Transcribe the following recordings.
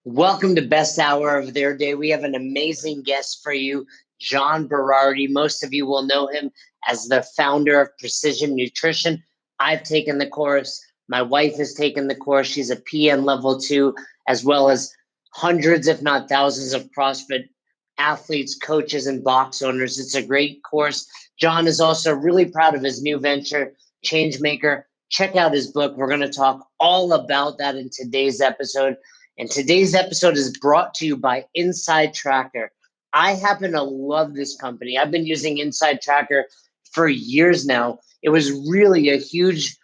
Welcome to Best Hour of Their Day. We have an amazing guest for you, John Berardi. Most of you will know him as the founder of Precision Nutrition. I've taken the course. My wife has taken the course. She's a PN level 2, as well as hundreds, if not thousands, of CrossFit athletes, coaches, and box owners. It's a great course. John is also really proud of his new venture, Changemaker. Check out his book. We're going to talk all about that in today's episode. And today's episode is brought to you by Inside Tracker. I happen to love this company. I've been using Inside Tracker for years now. It was really a huge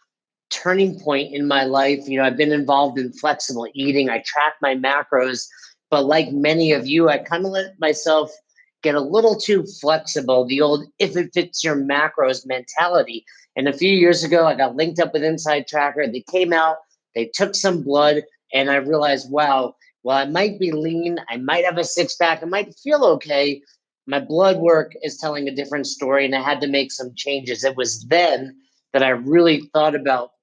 turning point in my life. I've been involved in flexible eating. I track my macros, but like many of you, I kind of let myself get a little too flexible, the old if it fits your macros mentality. And a few years ago, I got linked up with Inside Tracker. They came out, they took some blood, and I realized, wow, well, I might be lean, I might have a six-pack, I might feel okay. My blood work is telling a different story, and I had to make some changes. It was then that I really thought about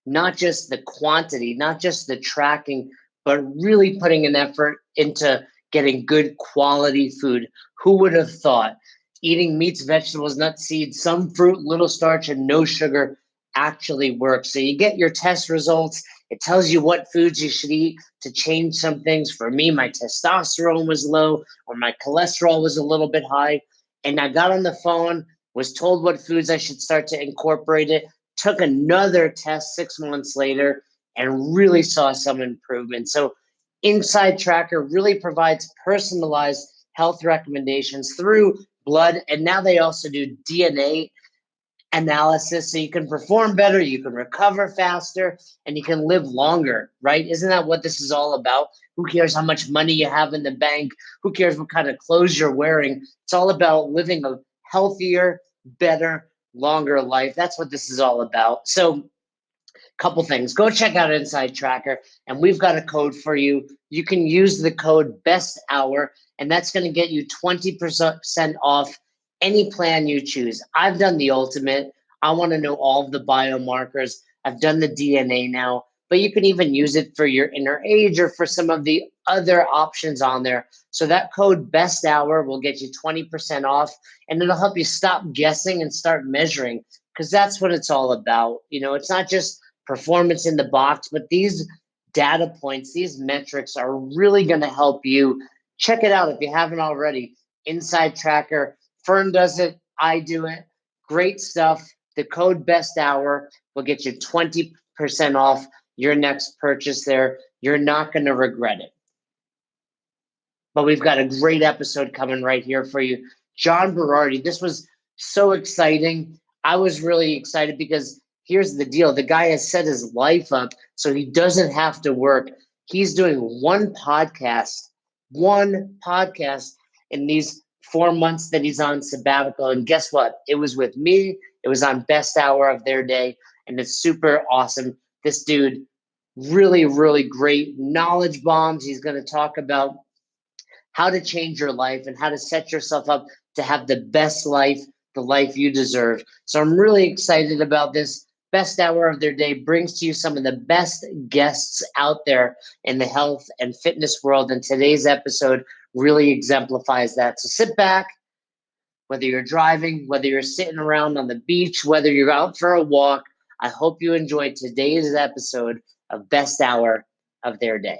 not just the quantity, not just the tracking, but really putting an effort into getting good quality food. Who would have thought eating meats, vegetables, nuts, seeds, some fruit, little starch, and no sugar actually works? So you get your test results. It tells you what foods you should eat to change some things. For me, my testosterone was low or my cholesterol was a little bit high. And I got on the phone, was told what foods I should start to incorporate it, took another test 6 months later, and really saw some improvement. So Inside Tracker really provides personalized health recommendations through blood. And now they also do DNA analysis, so you can perform better, you can recover faster, and you can live longer, right? Isn't that what this is all about? Who cares how much money you have in the bank? Who cares what kind of clothes you're wearing? It's all about living a healthier, better, longer life. That's what this is all about. So couple things. Go check out Inside Tracker, and we've got a code for you. You can use the code Best Hour, and that's going to get you 20% off any plan you choose. I've done the ultimate. I want to know all of the biomarkers. I've done the DNA now, but you can even use it for your inner age or for some of the other options on there. So that code Best Hour will get you 20% off, and it'll help you stop guessing and start measuring, because that's what it's all about. It's not just performance in the box, but these data points, these metrics are really going to help you. Check it out if you haven't already. Inside Tracker. Fern does it. I do it. Great stuff. The code Best Hour will get you 20% off your next purchase there. You're not going to regret it. But we've got a great episode coming right here for you. John Berardi, this was so exciting. I was really excited because here's the deal. The guy has set his life up so he doesn't have to work. He's doing one podcast in these 4 months that he's on sabbatical. And guess what? It was with me. It was on Best Hour of Their Day. And it's super awesome. This dude, really, really great knowledge bombs. He's going to talk about how to change your life and how to set yourself up to have the best life, the life you deserve. So I'm really excited about this. Best Hour of Their Day brings to you some of the best guests out there in the health and fitness world. And today's episode really exemplifies that. So sit back, whether you're driving, whether you're sitting around on the beach, whether you're out for a walk. I hope you enjoyed today's episode of Best Hour of Their Day.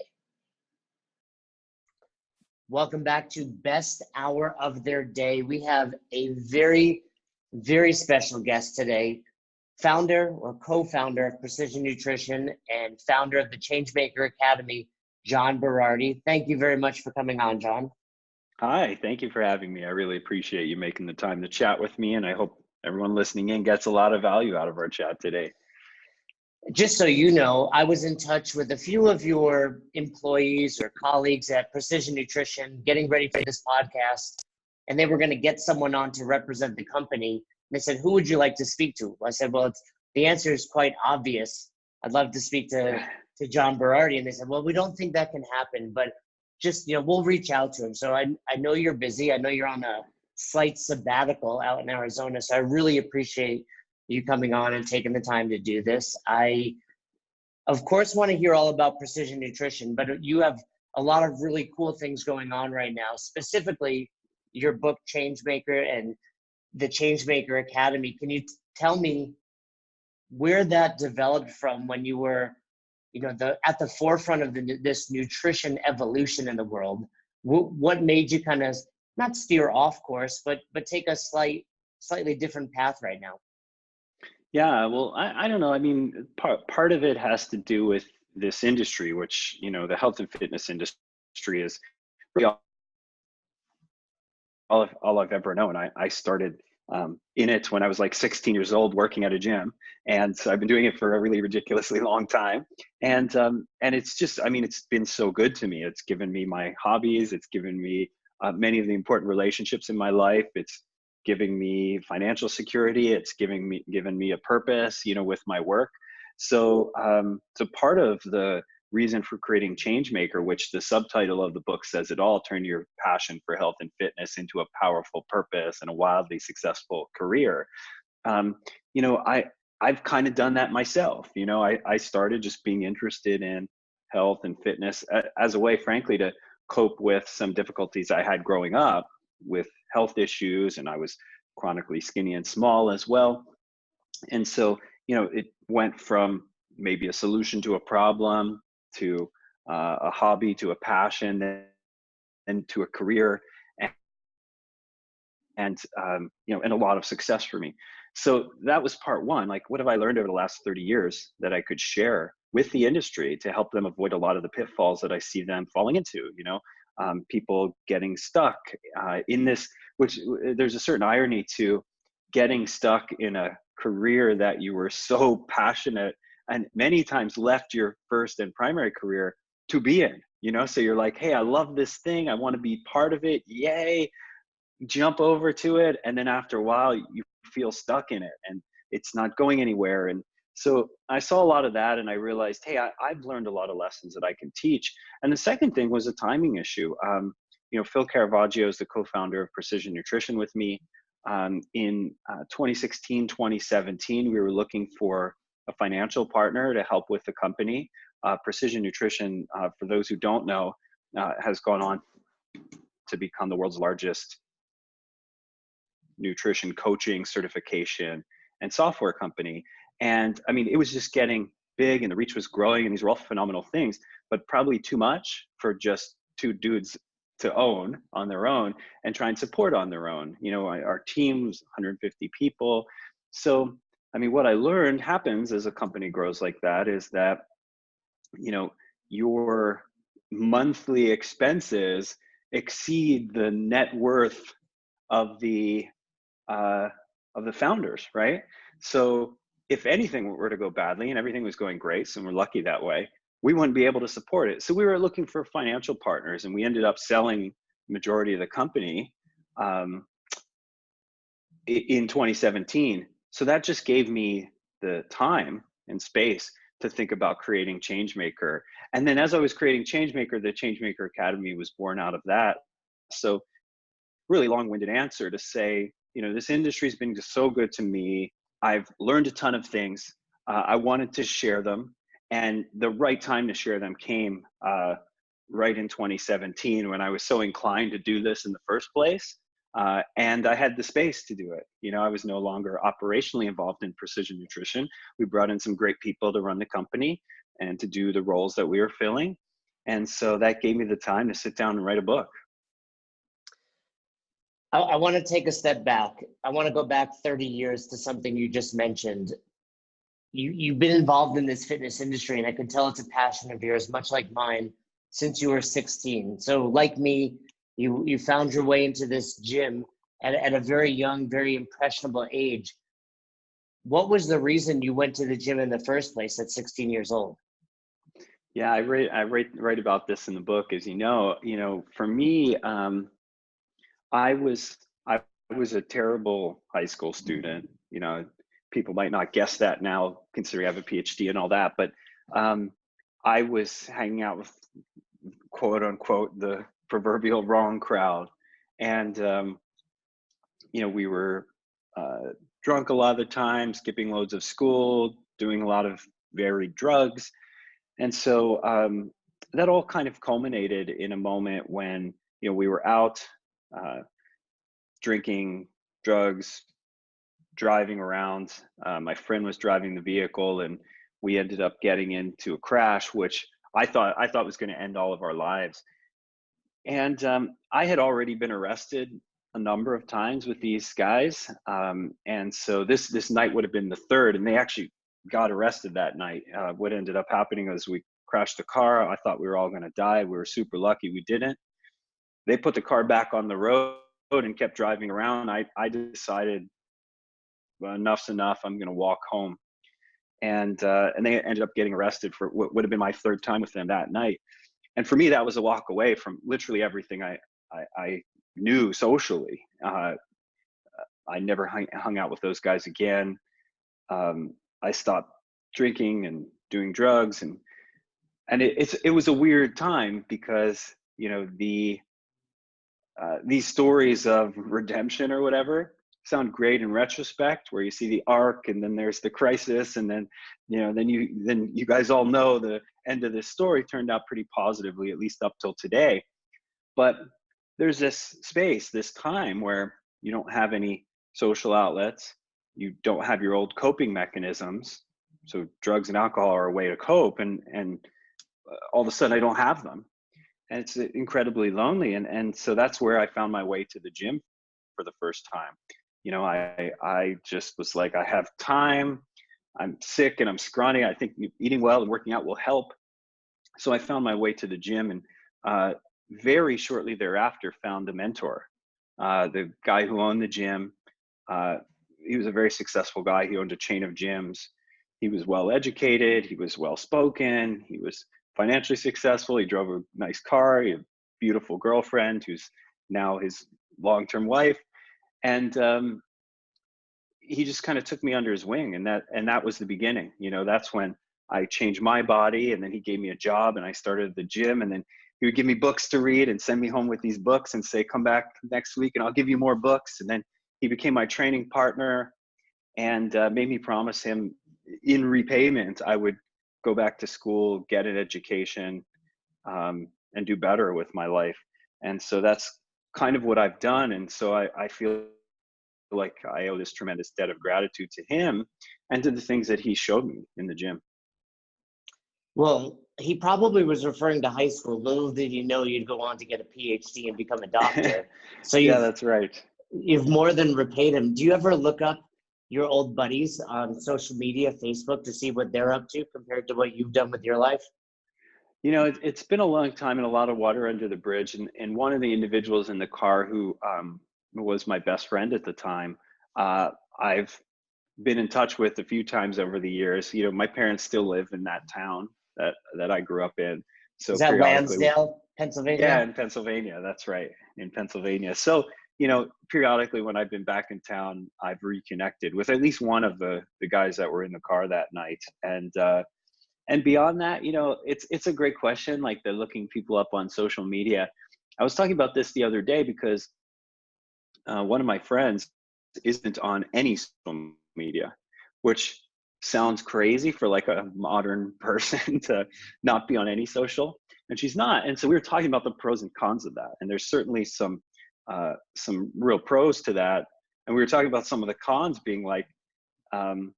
Welcome back to Best Hour of Their Day. We have a very, very special guest today. Founder or co-founder of Precision Nutrition and founder of the Changemaker Academy, John Berardi. Thank you very much for coming on, John. Hi, thank you for having me. I really appreciate you making the time to chat with me, and I hope everyone listening in gets a lot of value out of our chat today. Just so you know, I was in touch with a few of your employees or colleagues at Precision Nutrition getting ready for this podcast, and they were going to get someone on to represent the company. They said, who would you like to speak to? I said, well, the answer is quite obvious. I'd love to speak to John Berardi. And they said, well, we don't think that can happen, but just, we'll reach out to him. So I know you're busy. I know you're on a slight sabbatical out in Arizona. So I really appreciate you coming on and taking the time to do this. I, of course, want to hear all about Precision Nutrition, but you have a lot of really cool things going on right now, specifically your book Changemaker and the Changemaker Academy. Can you tell me where that developed from when you were, at the forefront of this nutrition evolution in the world? What made you kind of not steer off course, but take a slightly different path right now? Yeah, well, I don't know. I mean, part of it has to do with this industry, which, the health and fitness industry is really all I've ever known. I started in it when I was like 16 years old, working at a gym, and so I've been doing it for a really ridiculously long time. And it's just, I mean, it's been so good to me. It's given me my hobbies. It's given me many of the important relationships in my life. It's giving me financial security. It's given me a purpose, with my work. So part of the reason for creating Changemaker, which the subtitle of the book says it all: turn your passion for health and fitness into a powerful purpose and a wildly successful career. Um, I've kind of done that myself. I started just being interested in health and fitness as a way, frankly, to cope with some difficulties I had growing up with health issues, and I was chronically skinny and small as well. And so, it went from maybe a solution to a problem to a hobby to a passion and to a career, and and a lot of success for me. So that was part one. Like, what have I learned over the last 30 years that I could share with the industry to help them avoid a lot of the pitfalls that I see them falling into? People getting stuck in this, which there's a certain irony to getting stuck in a career that you were so passionate and many times left your first and primary career to be in. So you're like, hey, I love this thing, I want to be part of it, yay, jump over to it, and then after a while you feel stuck in it and it's not going anywhere. And so I saw a lot of that, and I realized, hey, I've learned a lot of lessons that I can teach. And the second thing was a timing issue. Phil Caravaggio is the co-founder of Precision Nutrition with me. In 2016, 2017, we were looking for a financial partner to help with the company. Precision Nutrition, for those who don't know, has gone on to become the world's largest nutrition coaching, certification, and software company. And I mean, it was just getting big and the reach was growing, and these were all phenomenal things, but probably too much for just two dudes to own on their own and try and support on their own. Our team was 150 people. So, I mean, what I learned happens as a company grows like that is that, your monthly expenses exceed the net worth of the founders, right? So if anything were to go badly and everything was going great, so we're lucky that way, we wouldn't be able to support it. So we were looking for financial partners, and we ended up selling majority of the company in 2017. So that just gave me the time and space to think about creating Changemaker. And then as I was creating Changemaker, the Changemaker Academy was born out of that. So really long-winded answer to say, this industry's been so good to me. I've learned a ton of things. I wanted to share them, and the right time to share them came right in 2017 when I was so inclined to do this in the first place. And I had the space to do it. I was no longer operationally involved in Precision Nutrition. We brought in some great people to run the company and to do the roles that we were filling. And so that gave me the time to sit down and write a book. I want to take a step back. I want to go back 30 years to something you just mentioned. You've been involved in this fitness industry, and I can tell it's a passion of yours, much like mine, since you were 16. So like me, you found your way into this gym at a very young, very impressionable age. What was the reason you went to the gym in the first place at 16 years old? Yeah, I write about this in the book, as you know. For me, I was a terrible high school student. People might not guess that now, considering I have a PhD and all that. But I was hanging out with, quote unquote, the proverbial wrong crowd, and we were drunk a lot of the time, skipping loads of school, doing a lot of varied drugs, and so that all kind of culminated in a moment when, we were out uh, drinking, drugs, driving around. My friend was driving the vehicle, and we ended up getting into a crash, which I thought was going to end all of our lives. And I had already been arrested a number of times with these guys, and so this night would have been the third, and they actually got arrested that night. What ended up happening was we crashed the car. I thought we were all going to die. We were super lucky we didn't. They put the car back on the road and kept driving around. I decided, well, enough's enough. I'm going to walk home, and they ended up getting arrested for what would have been my third time with them that night. And for me, that was a walk away from literally everything I knew socially. I never hung out with those guys again. I stopped drinking and doing drugs, and it was a weird time because these stories of redemption or whatever sound great in retrospect, where you see the arc and then there's the crisis, and then you guys all know the end of this story turned out pretty positively, at least up till today. But there's this space, this time where you don't have any social outlets, you don't have your old coping mechanisms, so drugs and alcohol are a way to cope, and all of a sudden I don't have them, and it's incredibly lonely. And so that's where I found my way to the gym for the first time. I just was like, I have time, I'm sick and I'm scrawny, I think eating well and working out will help. So I found my way to the gym, and very shortly thereafter found a mentor. The guy who owned the gym, he was a very successful guy. He owned a chain of gyms. He was well educated, he was well spoken, he was financially successful, he drove a nice car, he had a beautiful girlfriend who's now his long-term wife. And he just kind of took me under his wing, and that was the beginning. That's when I changed my body, and then he gave me a job, and I started the gym, and then he would give me books to read and send me home with these books and say, come back next week and I'll give you more books. And then he became my training partner, and made me promise him in repayment I would go back to school, get an education, and do better with my life. And so that's kind of what I've done. And so I feel like I owe this tremendous debt of gratitude to him and to the things that he showed me in the gym. Well, he probably was referring to high school. Little did you know you'd go on to get a PhD and become a doctor. So Yeah, that's right. You've more than repaid him. Do you ever look up your old buddies on social media, Facebook, to see what they're up to compared to what you've done with your life? It's been a long time and a lot of water under the bridge. And one of the individuals in the car who was my best friend at the time, I've been in touch with a few times over the years. My parents still live in that town that I grew up in. So Is that periodically, Lansdale, yeah, Pennsylvania? in Pennsylvania, that's right, in Pennsylvania. So, periodically when I've been back in town, I've reconnected with at least one of the guys that were in the car that night. And beyond that, it's a great question, like the looking people up on social media. I was talking about this the other day because one of my friends isn't on any social media, which sounds crazy for like a modern person to not be on any social, and she's not. And so we were talking about the pros and cons of that, and there's certainly some real pros to that, and we were talking about some of the cons being like um,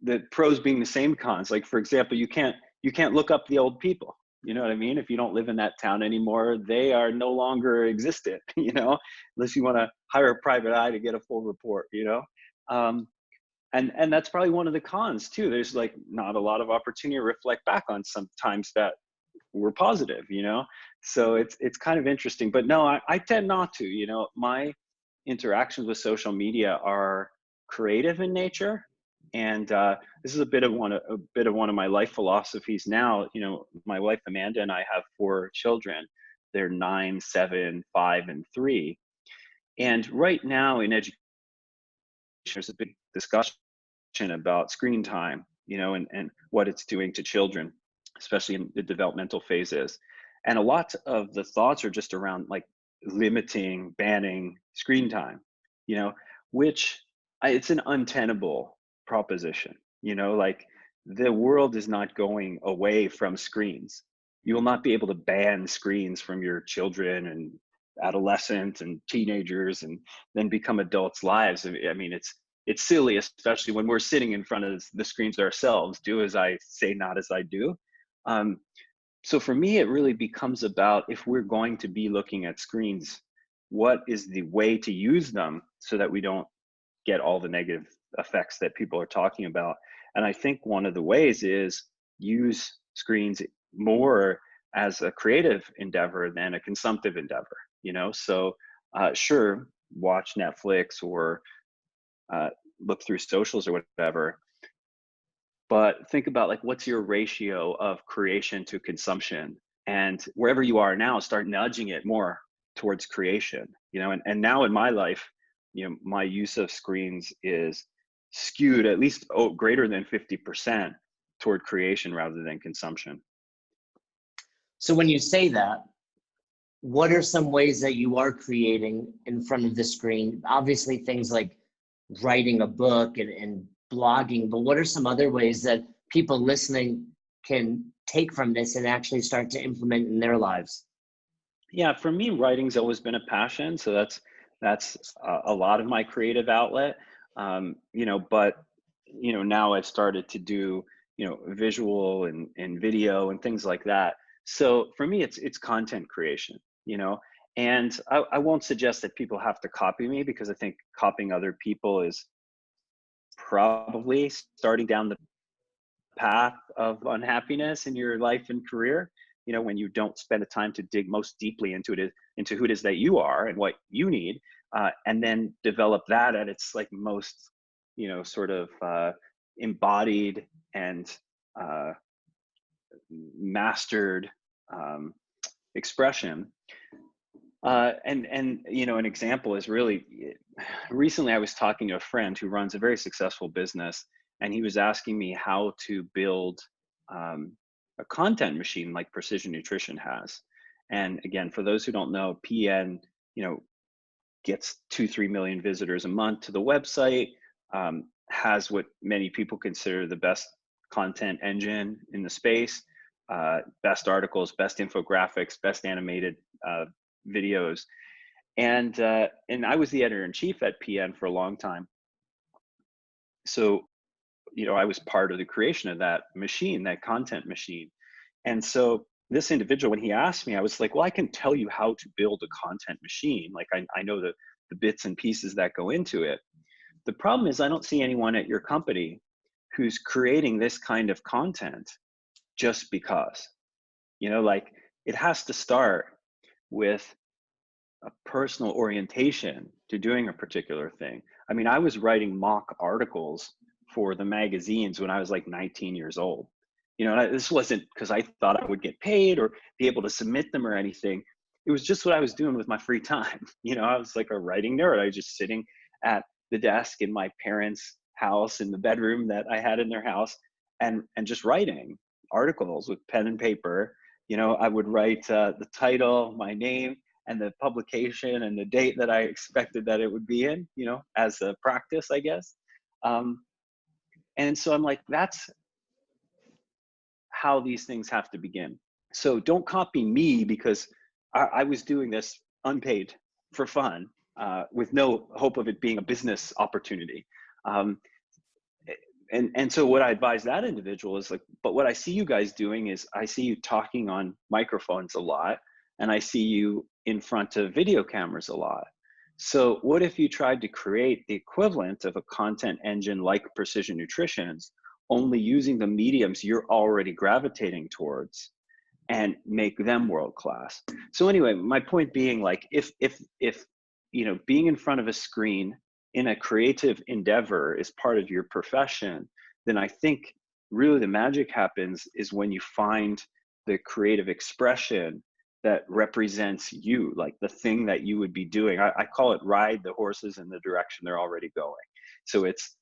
the pros being the same cons. Like, for example, you can't look up the old people. You know what I mean? If you don't live in that town anymore, they are no longer existent, unless you want to hire a private eye to get a full report, and that's probably one of the cons too. There's like not a lot of opportunity to reflect back on some times that were positive, so it's kind of interesting. But no, I tend not to. My interactions with social media are creative in nature, and this is a bit of one of my life philosophies now. My wife Amanda and I have 4 children. They're 9, 7, 5, and 3. And right now in education, there's a big discussion about screen time, and what it's doing to children, especially in the developmental phases. And a lot of the thoughts are just around like limiting, banning screen time, which it's an untenable proposition. Like the world is not going away from screens. You will not be able to ban screens from your children and adolescents and teenagers and then become adults' lives. I mean, it's silly, especially when we're sitting in front of the screens ourselves. Do as I say, not as I do. Um, so for me, it really becomes about, if we're going to be looking at screens, what is the way to use them so that we don't get all the negative effects that people are talking about? And I think one of the ways is use screens more as a creative endeavor than a consumptive endeavor, you know? So sure, watch Netflix or look through socials or whatever, but think about, like, what's your ratio of creation to consumption? And wherever you are now, start nudging it more towards creation, you know? And now in my life, you know, my use of screens is skewed at least greater than 50% toward creation rather than consumption. So when you say that, what are some ways that you are creating in front of the screen? Obviously, things like writing a book and blogging, but what are some other ways that people listening can take from this and actually start to implement in their lives? Yeah, for me, writing's always been a passion, so that's a lot of my creative outlet. You know, but you know, now I've started to do, you know, visual and video and things like that. So for me, it's content creation, you know. And I won't suggest that people have to copy me, because I think copying other people is probably starting down the path of unhappiness in your life and career, you know, when you don't spend the time to dig most deeply into it, into who it is that you are and what you need, and then develop that at its like most, you know, sort of embodied and uh, mastered um, expression. And you know, an example is really, recently I was talking to a friend who runs a very successful business, and he was asking me how to build um, a content machine like Precision Nutrition has. And again, for those who don't know, PN, you know, gets 2-3 million visitors a month to the website, has what many people consider the best content engine in the space, best articles, best infographics, best animated videos. And I was the editor in chief at PN for a long time. So, you know, I was part of the creation of that machine, that content machine. And so this individual, when he asked me, I was like, well, I can tell you how to build a content machine. Like I know the bits and pieces that go into it. The problem is I don't see anyone at your company who's creating this kind of content just because, you know, like it has to start with a personal orientation to doing a particular thing. I mean, I was writing mock articles for the magazines when I was like 19 years old. You know, this wasn't because I thought I would get paid or be able to submit them or anything. It was just what I was doing with my free time. You know, I was like a writing nerd. I was just sitting at the desk in my parents' house, in the bedroom that I had in their house, and just writing articles with pen and paper. You know, I would write the title, my name, and the publication and the date that I expected that it would be in, you know, as a practice, I guess. Um, and so I'm like, that's how these things have to begin. So don't copy me, because I was doing this unpaid for fun, with no hope of it being a business opportunity. Um, and so what I advise that individual is like, but what I see you guys doing is I see you talking on microphones a lot, and I see you in front of video cameras a lot. So what if you tried to create the equivalent of a content engine like Precision Nutrition's, only using the mediums you're already gravitating towards, and make them world class? So anyway, my point being, like, if you know, being in front of a screen in a creative endeavor is part of your profession, then I think really the magic happens is when you find the creative expression that represents you, like the thing that you would be doing. I call it ride the horses in the direction they're already going. So it's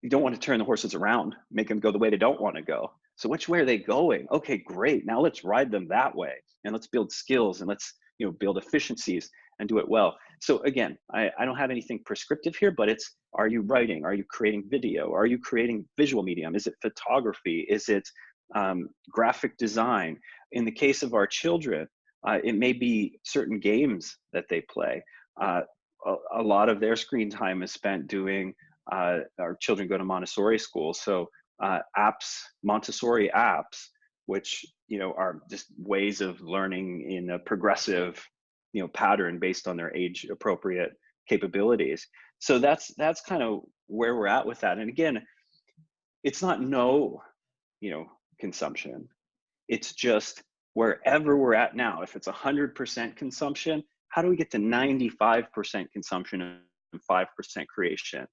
you don't want to turn the horses around, make them go the way they don't want to go. So which way are they going? Okay, great. Now let's ride them that way, and let's build skills, and let's, you know, build efficiencies. and do it well. So again, I don't have anything prescriptive here, but it's, are you writing? Are you creating video? Are you creating visual medium? Is it photography? Is it graphic design? In the case of our children, it may be certain games that they play. A lot of their screen time is spent doing, our children go to Montessori school. So apps, Montessori apps, which, you know, are just ways of learning in a progressive, you know, pattern based on their age appropriate capabilities. So that's kind of where we're at with that. And again, it's not no, you know, consumption. It's just wherever we're at now. If it's 100% consumption, how do we get to 95% consumption and 5% creation?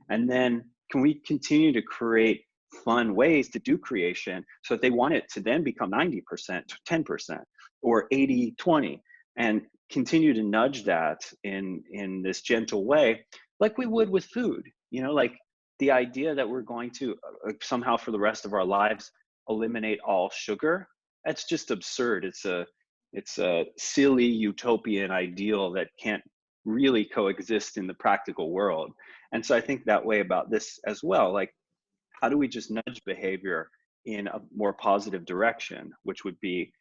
And then can we continue to create fun ways to do creation so that they want it to then become 90%, 10%, or 80-20, and continue to nudge that in this gentle way, like we would with food. You know, like the idea that we're going to somehow for the rest of our lives eliminate all sugar, that's just absurd. It's a silly utopian ideal that can't really coexist in the practical world. And so I think that way about this as well. Like, how do we just nudge behavior in a more positive direction, which would be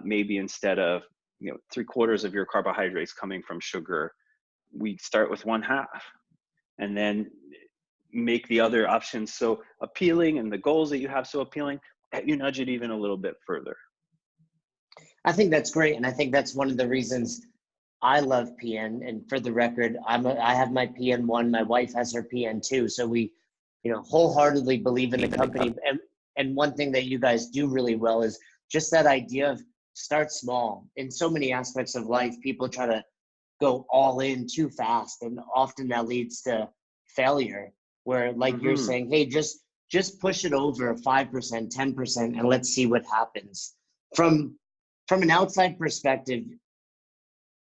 maybe instead of, you know, 3/4 of your carbohydrates coming from sugar, we start with 1/2, and then make the other options so appealing and the goals that you have so appealing that you nudge it even a little bit further. I think that's great. And I think that's one of the reasons I love PN. And for the record, I have my PN1, my wife has her PN2. So we, you know, wholeheartedly believe in the company. And one thing that you guys do really well is just that idea of start small. In so many aspects of life, people try to go all in too fast. And often that leads to failure, where like you're saying, hey, just push it over 5%, 10%, and let's see what happens. From an outside perspective,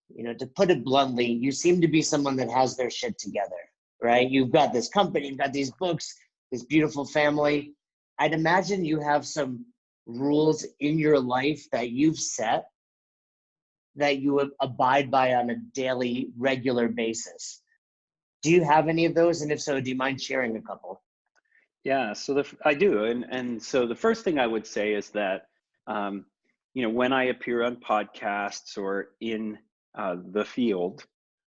you know, to put it bluntly, you seem to be someone that has their shit together, right? You've got this company, you've got these books, this beautiful family. I'd imagine you have some rules in your life that you've set that you abide by on a daily, regular basis. Do you have any of those? And if so, do you mind sharing a couple? Yeah, so I do. And so the first thing I would say is that, you know, when I appear on podcasts or in the field,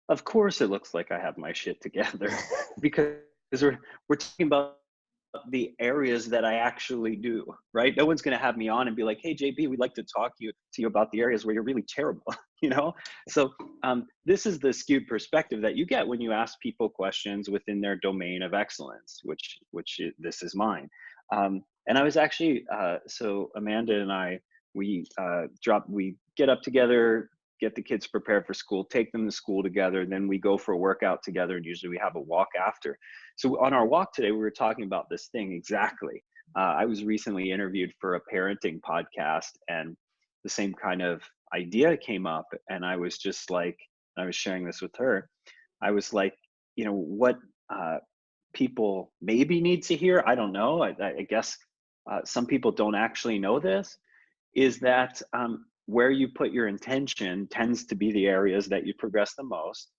of course it looks like I have my shit together because we're talking about the areas that I actually do, right? No one's going to have me on and be like, hey, JB, we'd like to talk to you about the areas where you're really terrible, you know? So this is the skewed perspective that you get when you ask people questions within their domain of excellence, which this is mine. And I was actually, so Amanda and I, we get up together, get the kids prepared for school, take them to school together, then we go for a workout together, and usually we have a walk after. So on our walk today, we were talking about this thing exactly. I was recently interviewed for a parenting podcast, and the same kind of idea came up, and I was just like, I was sharing this with her. I was like, you know, what people maybe need to hear, I don't know, I guess some people don't actually know this, is that where you put your intention tends to be the areas that you progress the most,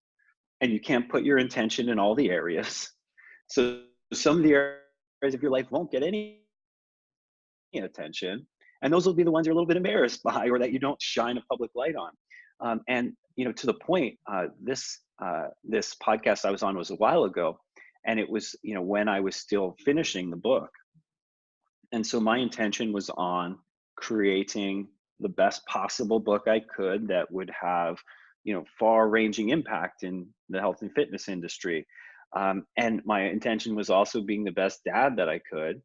and you can't put your intention in all the areas. So some of the areas of your life won't get any attention, and those will be the ones you're a little bit embarrassed by or that you don't shine a public light on. And you know, to the point, this podcast I was on was a while ago, and it was, you know, when I was still finishing the book. And so my intention was on creating the best possible book I could that would have, you know, far-ranging impact in the health and fitness industry. And my intention was also being the best dad that I could.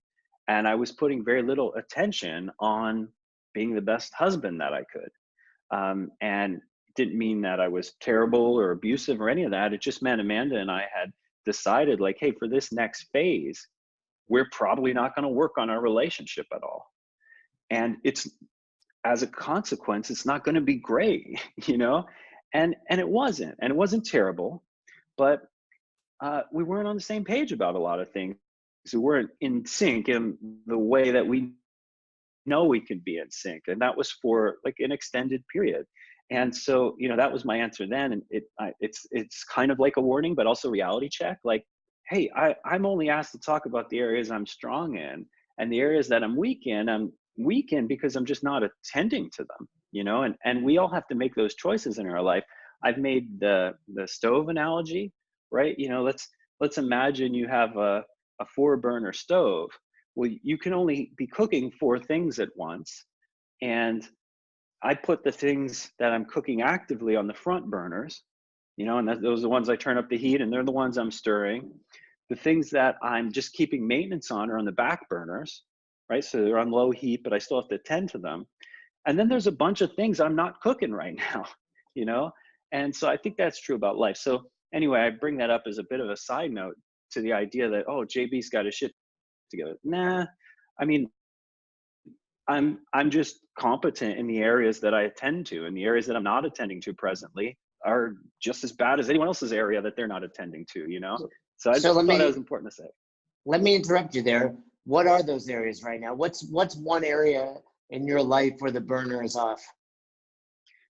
And I was putting very little attention on being the best husband that I could. And it didn't mean that I was terrible or abusive or any of that. It just meant Amanda and I had decided, like, hey, for this next phase, we're probably not going to work on our relationship at all. And it's, as a consequence, it's not going to be great, you know? And it wasn't terrible, but we weren't on the same page about a lot of things. We weren't in sync in the way that we know we can be in sync. And that was for like an extended period. And so, that was my answer then. And it's kind of like a warning, but also reality check. Like, hey, I'm only asked to talk about the areas I'm strong in, and the areas that I'm weak in because I'm just not attending to them, and we all have to make those choices in our life. I've made the stove analogy, right? Let's imagine you have a 4-burner stove. Well, you can only be cooking 4 things at once. And I put the things that I'm cooking actively on the front burners, and those are the ones I turn up the heat, and they're the ones I'm stirring. The things that I'm just keeping maintenance on are on the back burners, right? So they're on low heat, but I still have to attend to them. And then there's a bunch of things I'm not cooking right now, you know? And so I think that's true about life. So anyway, I bring that up as a bit of a side note to the idea that, oh, JB's got his shit together. Nah, I mean, I'm just competent in the areas that I attend to, and the areas that I'm not attending to presently are just as bad as anyone else's area that they're not attending to, So I So just thought that was important to say. let me interrupt you there. What are those areas right now? What's one area in your life where the burner is off?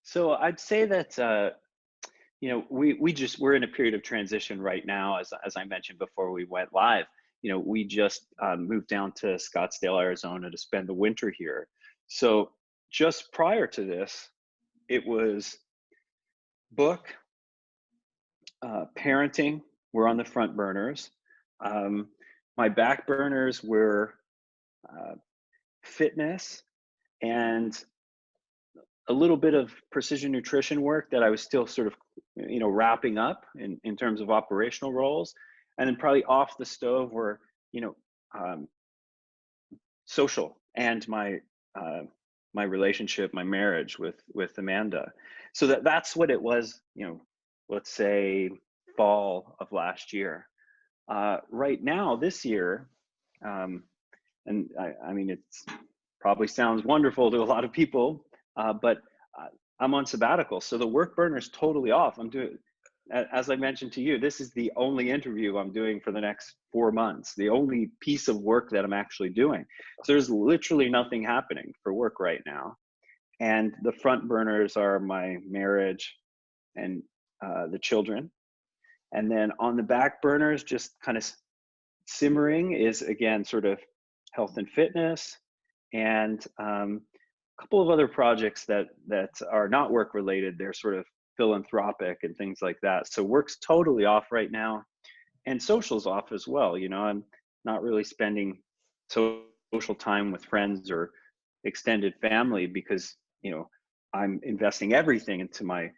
So I'd say that we're in a period of transition right now, as I mentioned before we went live. We just moved down to Scottsdale, Arizona to spend the winter here. So just prior to this, it was book, parenting were on the front burners. My back burners were fitness and a little bit of precision nutrition work that I was still sort of, wrapping up in terms of operational roles. And then probably off the stove were, social and my relationship, my marriage with Amanda. So that's what it was, let's say fall of last year. Right now, this year, and I mean, it's probably sounds wonderful to a lot of people, but I'm on sabbatical, so the work burner is totally off. I'm doing, as I mentioned to you, this is the only interview I'm doing for the next 4 months, the only piece of work that I'm actually doing. So there's literally nothing happening for work right now. And the front burners are my marriage and the children. And then on the back burners, just kind of simmering is, again, sort of health and fitness, and a couple of other projects that are not work related. They're sort of philanthropic and things like that. So work's totally off right now, and social's off as well. I'm not really spending social time with friends or extended family because I'm investing everything into my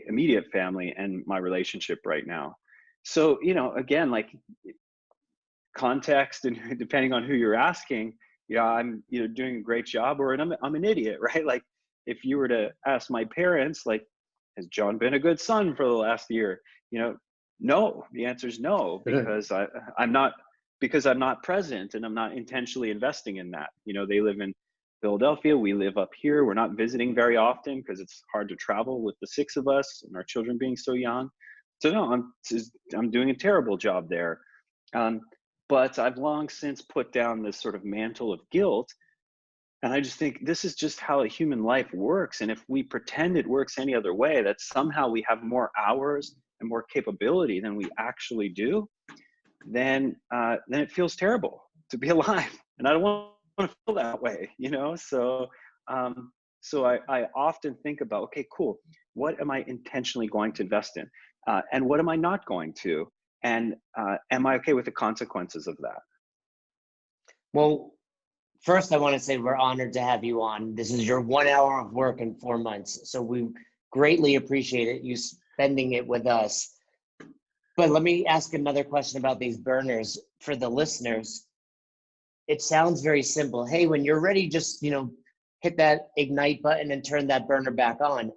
immediate family and my relationship right now. So again, like, context and depending on who you're asking, I'm doing a great job, or I'm an idiot, right? Like, if you were to ask my parents, like, has John been a good son for the last year? No. The answer is no, because I'm not present, and I'm not intentionally investing in that. They live in Philadelphia, we live up here. We're not visiting very often because it's hard to travel with the 6 of us and our children being so young. So no, I'm doing a terrible job there. But I've long since put down this sort of mantle of guilt. And I just think this is just how a human life works. And if we pretend it works any other way, that somehow we have more hours and more capability than we actually do, then it feels terrible to be alive. And I don't want to feel that way, So I often think about, okay, cool. What am I intentionally going to invest in? And what am I not going to? And am I okay with the consequences of that? Well, first, I want to say we're honored to have you on. This is your 1 hour of work in 4 months. So we greatly appreciate it, you spending it with us. But let me ask another question about these burners for the listeners. It sounds very simple. Hey, when you're ready, just, hit that ignite button and turn that burner back on.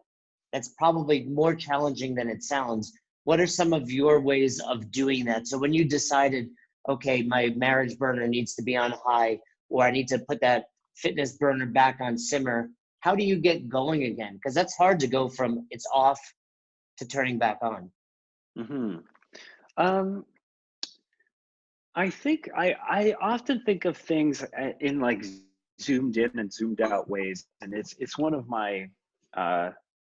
That's probably more challenging than it sounds. What are some of your ways of doing that? So when you decided, okay, my marriage burner needs to be on high, or I need to put that fitness burner back on simmer, how do you get going again? Because that's hard to go from it's off to turning back on. I think I often think of things in like zoomed in and zoomed out ways, and it's one of my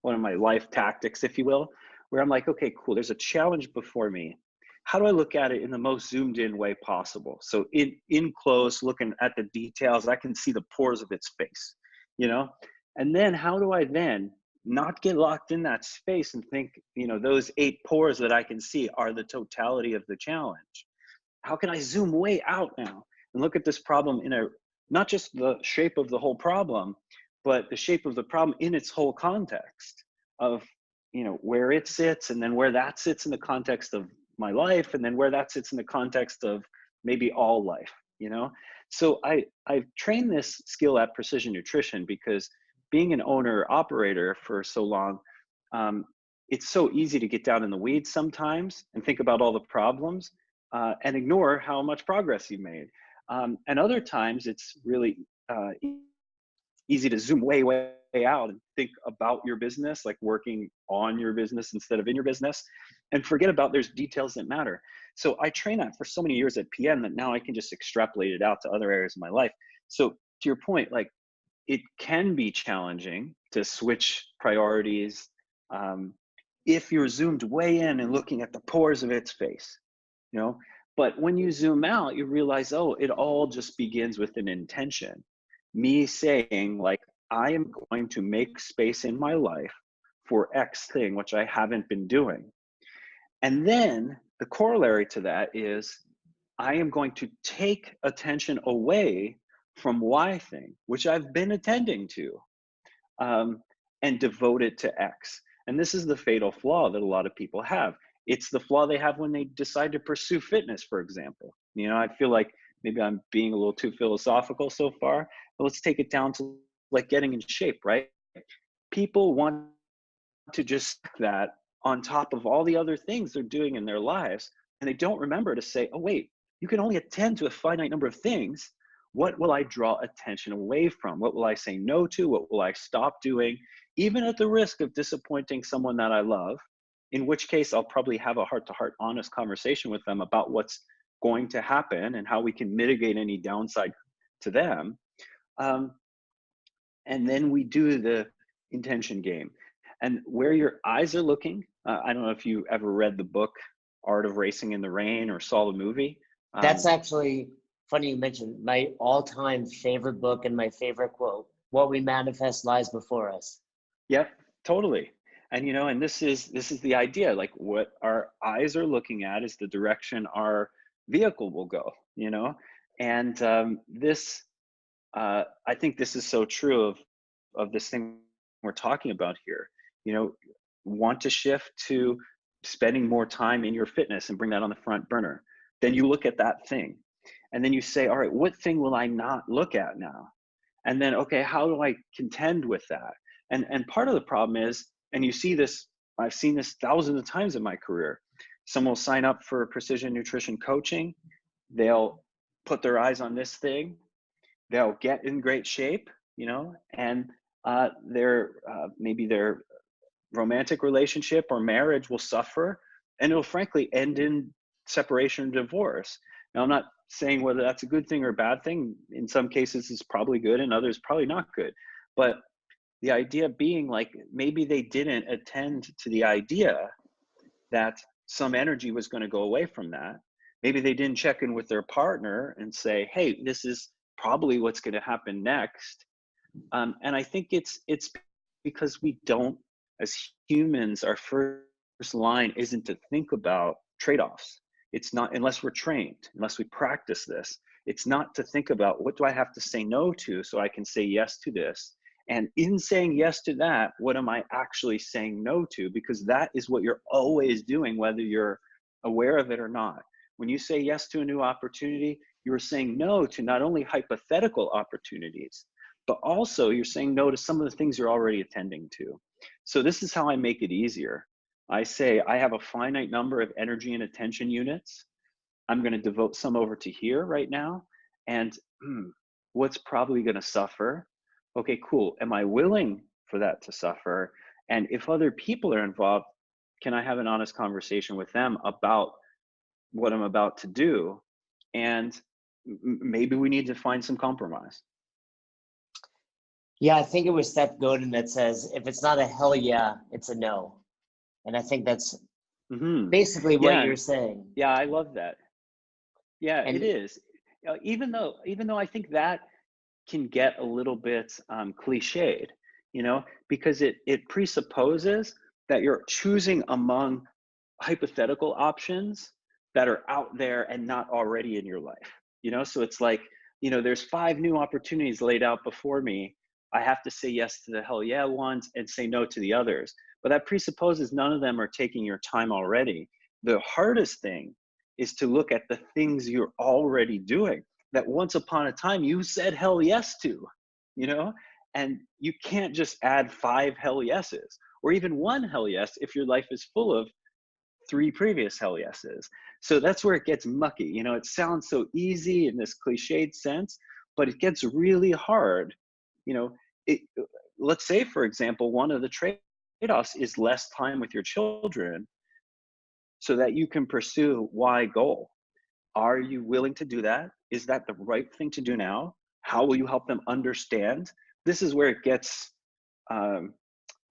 one of my life tactics, if you will, where I'm like, okay, cool, there's a challenge before me. How do I look at it in the most zoomed in way possible? So in close, looking at the details, I can see the pores of its face, you know? And then how do I then not get locked in that space and think, those 8 pores that I can see are the totality of the challenge? How can I zoom way out now and look at this problem in not just the shape of the whole problem, but the shape of the problem in its whole context of, where it sits, and then where that sits in the context of my life, and then where that sits in the context of maybe all life, So I've trained this skill at Precision Nutrition because being an owner operator for so long, it's so easy to get down in the weeds sometimes and think about all the problems and ignore how much progress you've made. And other times it's really easy to zoom way out and think about your business, like working on your business instead of in your business, and forget about there's details that matter. So I trained that for so many years at PM that now I can just extrapolate it out to other areas of my life. So to your point, like, it can be challenging to switch priorities if you're zoomed way in and looking at the pores of its face, but when you zoom out, you realize, oh, it all just begins with an intention. Me saying, like, I am going to make space in my life for X thing, which I haven't been doing. And then the corollary to that is I am going to take attention away from Y thing, which I've been attending to, and devote it to X. And this is the fatal flaw that a lot of people have. It's the flaw they have when they decide to pursue fitness, for example. I feel like maybe I'm being a little too philosophical so far, but let's take it down to like getting in shape, right? People want to just stick that on top of all the other things they're doing in their lives, and they don't remember to say, oh, wait, you can only attend to a finite number of things. What will I draw attention away from? What will I say no to? What will I stop doing? Even at the risk of disappointing someone that I love, in which case I'll probably have a heart-to-heart honest conversation with them about what's going to happen and how we can mitigate any downside to them. And then we do the intention game. And where your eyes are looking, I don't know if you ever read the book, Art of Racing in the Rain, or saw the movie. That's actually funny you mentioned my all-time favorite book and my favorite quote: "What we manifest lies before us." Yep, totally. And and this is the idea. Like, what our eyes are looking at is the direction our vehicle will go. And this, I think, this is so true of this thing we're talking about here. Want to shift to spending more time in your fitness and bring that on the front burner. Then you look at that thing, and then you say, all right, what thing will I not look at now? And then, okay, how do I contend with that? And part of the problem is, and you see this, I've seen this thousands of times in my career. Someone will sign up for precision nutrition coaching. They'll put their eyes on this thing. They'll get in great shape, and maybe their romantic relationship or marriage will suffer, and it'll frankly end in separation and divorce. Now, I'm not saying whether that's a good thing or a bad thing. In some cases, it's probably good, and others probably not good. But the idea being, like, maybe they didn't attend to the idea that some energy was going to go away from that. Maybe they didn't check in with their partner and say, hey, this is probably what's going to happen next. And I think it's because we don't, as humans, our first line isn't to think about trade-offs. It's not, unless we're trained, unless we practice this, it's not to think about, what do I have to say no to so I can say yes to this? And in saying yes to that, what am I actually saying no to? Because that is what you're always doing, whether you're aware of it or not. When you say yes to a new opportunity, you're saying no to not only hypothetical opportunities, but also you're saying no to some of the things you're already attending to. So this is how I make it easier. I say, I have a finite number of energy and attention units. I'm going to devote some over to here right now. And what's probably going to suffer? Okay, cool. Am I willing for that to suffer? And if other people are involved, can I have an honest conversation with them about what I'm about to do? And maybe we need to find some compromise. Yeah, I think it was Seth Godin that says, if it's not a hell yeah, it's a no. And I think that's Hmm. basically what Yeah, you're saying. yeah, I love that. Yeah, it And is. Even though I think that can get a little bit cliched, because it presupposes that you're choosing among hypothetical options that are out there and not already in your life. So it's like, there's 5 new opportunities laid out before me. I have to say yes to the hell yeah ones and say no to the others. But that presupposes none of them are taking your time already. The hardest thing is to look at the things you're already doing that once upon a time you said hell yes to, you know? And you can't just add 5 hell yeses or even 1 hell yes if your life is full of 3 previous hell yeses. So that's where it gets mucky. It sounds so easy in this cliched sense, but it gets really hard. You know, it, let's say, for example, one of the trade-offs is less time with your children so that you can pursue why goal. Are you willing to do that? Is that the right thing to do now? How will you help them understand? This is where it gets um,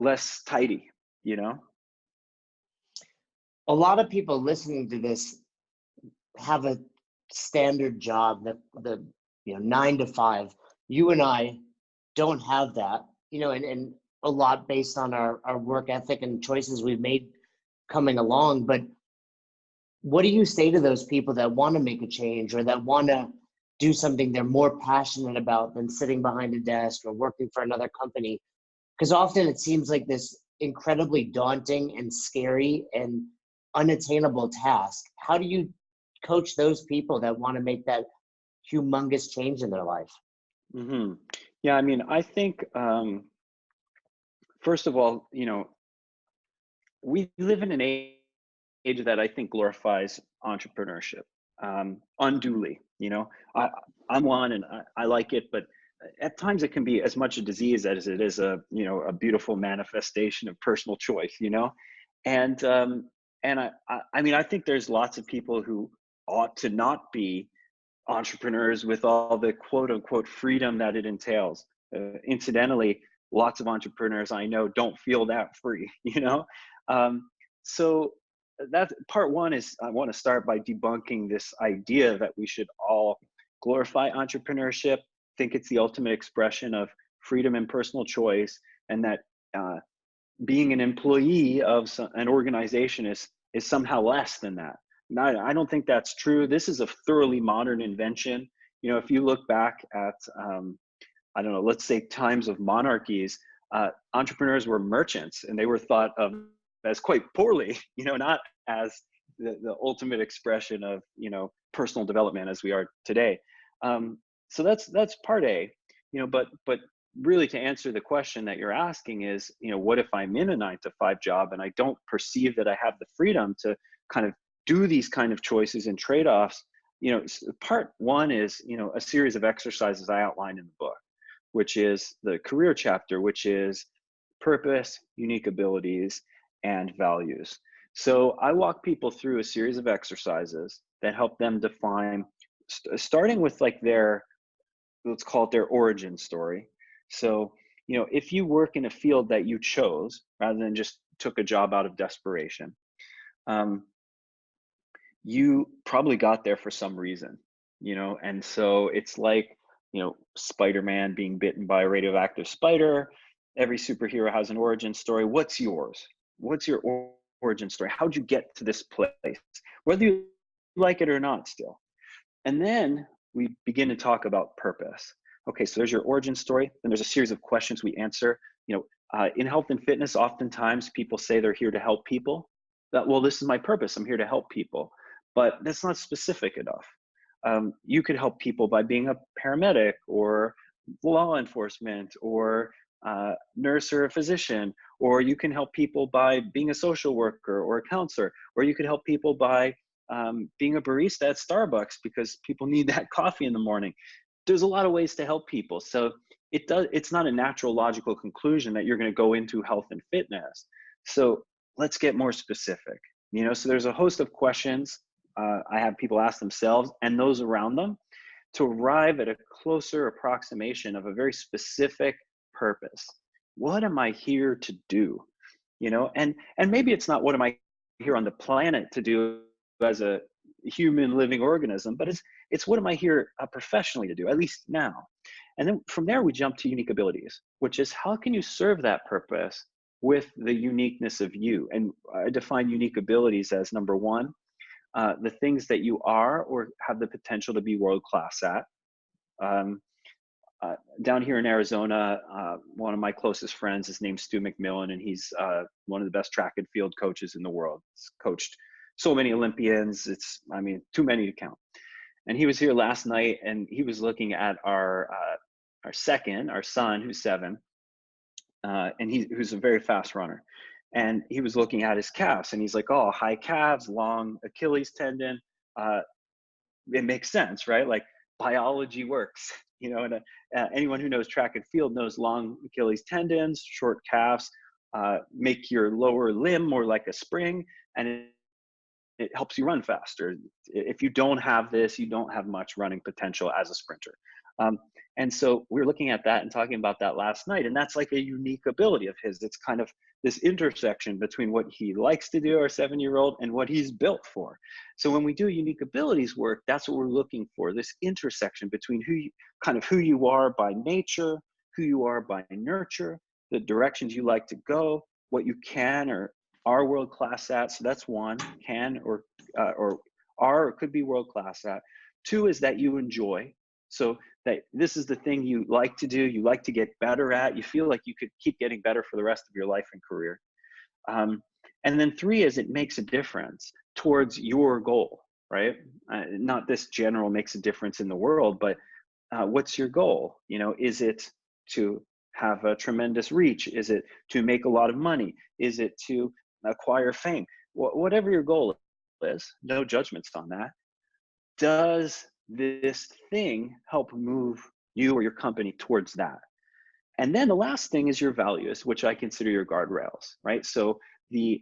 less tidy, you know? a lot of people listening to this have a standard job, the 9 to 5. You and I don't have that, and a lot based on our work ethic and choices we've made coming along. But what do you say to those people that want to make a change or that want to do something they're more passionate about than sitting behind a desk or working for another company? Because often it seems like this incredibly daunting and scary and unattainable task. How do you coach those people that want to make that humongous change in their life? Hmm. Yeah, I mean, I think, first of all, we live in an age that I think glorifies entrepreneurship unduly. I, I'm one and I like it, but at times it can be as much a disease as it is a beautiful manifestation of personal choice. And I mean, I think there's lots of people who ought to not be entrepreneurs with all the quote unquote freedom that it entails. Incidentally, lots of entrepreneurs I know don't feel that free, Um, so that part one is I want to start by debunking this idea that we should all glorify entrepreneurship, think it's the ultimate expression of freedom and personal choice, and that uh, being an employee of an organization is somehow less than that. I don't think that's true. This is a thoroughly modern invention. If you look back at I don't know, let's say times of monarchies, entrepreneurs were merchants, and they were thought of as quite poorly, not as the ultimate expression of personal development as we are today. So that's part A. But really, to answer the question that you're asking is, what if I'm in a 9 to 5 job and I don't perceive that I have the freedom to kind of do these kind of choices and trade-offs? Part one is, a series of exercises I outlined in the book, which is the career chapter, which is purpose, unique abilities, and values. So I walk people through a series of exercises that help them define, starting with like let's call it their origin story. So, if you work in a field that you chose rather than just took a job out of desperation, um, you probably got there for some reason, and so it's like, Spider-Man being bitten by a radioactive spider. Every superhero has an origin story. What's yours? What's your origin story? How'd you get to this place? Whether you like it or not, still. And then we begin to talk about purpose. Okay, so there's your origin story. Then there's a series of questions we answer. In health and fitness, oftentimes people say they're here to help people. Well, this is my purpose. I'm here to help people. But that's not specific enough. You could help people by being a paramedic or law enforcement or nurse or a physician, or you can help people by being a social worker or a counselor, or you could help people by being a barista at Starbucks because people need that coffee in the morning. There's a lot of ways to help people. So it's not a natural logical conclusion that you're going to go into health and fitness. So let's get more specific. So there's a host of questions I have people ask themselves and those around them to arrive at a closer approximation of a very specific purpose. What am I here to do? You know, and maybe it's not what am I here on the planet to do as a human living organism, but it's what am I here professionally to do, at least now. And then from there we jump to unique abilities, which is how can you serve that purpose with the uniqueness of you. And I define unique abilities as number one, the things that you are or have the potential to be world class at. Um, Down here in Arizona, one of my closest friends is named Stu McMillan, and he's one of the best track and field coaches in the world. He's coached so many Olympians. I mean, too many to count. And he was here last night, and he was looking at our son, who's 7, and who's a very fast runner. And he was looking at his calves, and he's like, "Oh, high calves, long Achilles tendon. It makes sense, right? Like biology works." You know, and anyone who knows track and field knows long Achilles tendons, short calves, make your lower limb more like a spring, and it helps you run faster. If you don't have this, you don't have much running potential as a sprinter. And so we were looking at that and talking about that last night, and that's like a unique ability of his. It's kind of this intersection between what he likes to do, our 7-year-old, and what he's built for. So when we do unique abilities work, that's what we're looking for, this intersection between who you are by nature, who you are by nurture, the directions you like to go, what you can or are world class at. So that's one, can or are or could be world class at. 2 is that you enjoy. So that this is the thing you like to do, you like to get better at, you feel like you could keep getting better for the rest of your life and career. And then 3 is it makes a difference towards your goal, right? Not this general makes a difference in the world, but what's your goal? You know, is it to have a tremendous reach? Is it to make a lot of money? Is it to acquire fame? Whatever your goal is, no judgments on that. Does this thing help move you or your company towards that? And then the last thing is your values, which I consider your guardrails, right? So the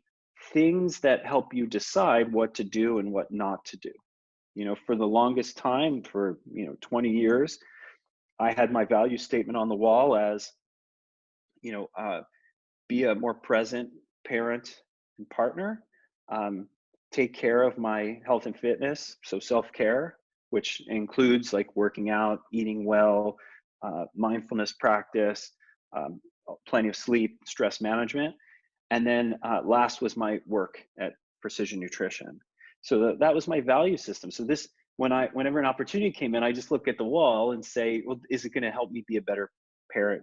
things that help you decide what to do and what not to do. You know, for the longest time, for 20 years, I had my value statement on the wall as, be a more present parent and partner, take care of my health and fitness, so self-care, which includes like working out, eating well, mindfulness practice, plenty of sleep, stress management. And then last was my work at Precision Nutrition. So that was my value system. So this, whenever an opportunity came in, I just look at the wall and say, well, is it going to help me be a better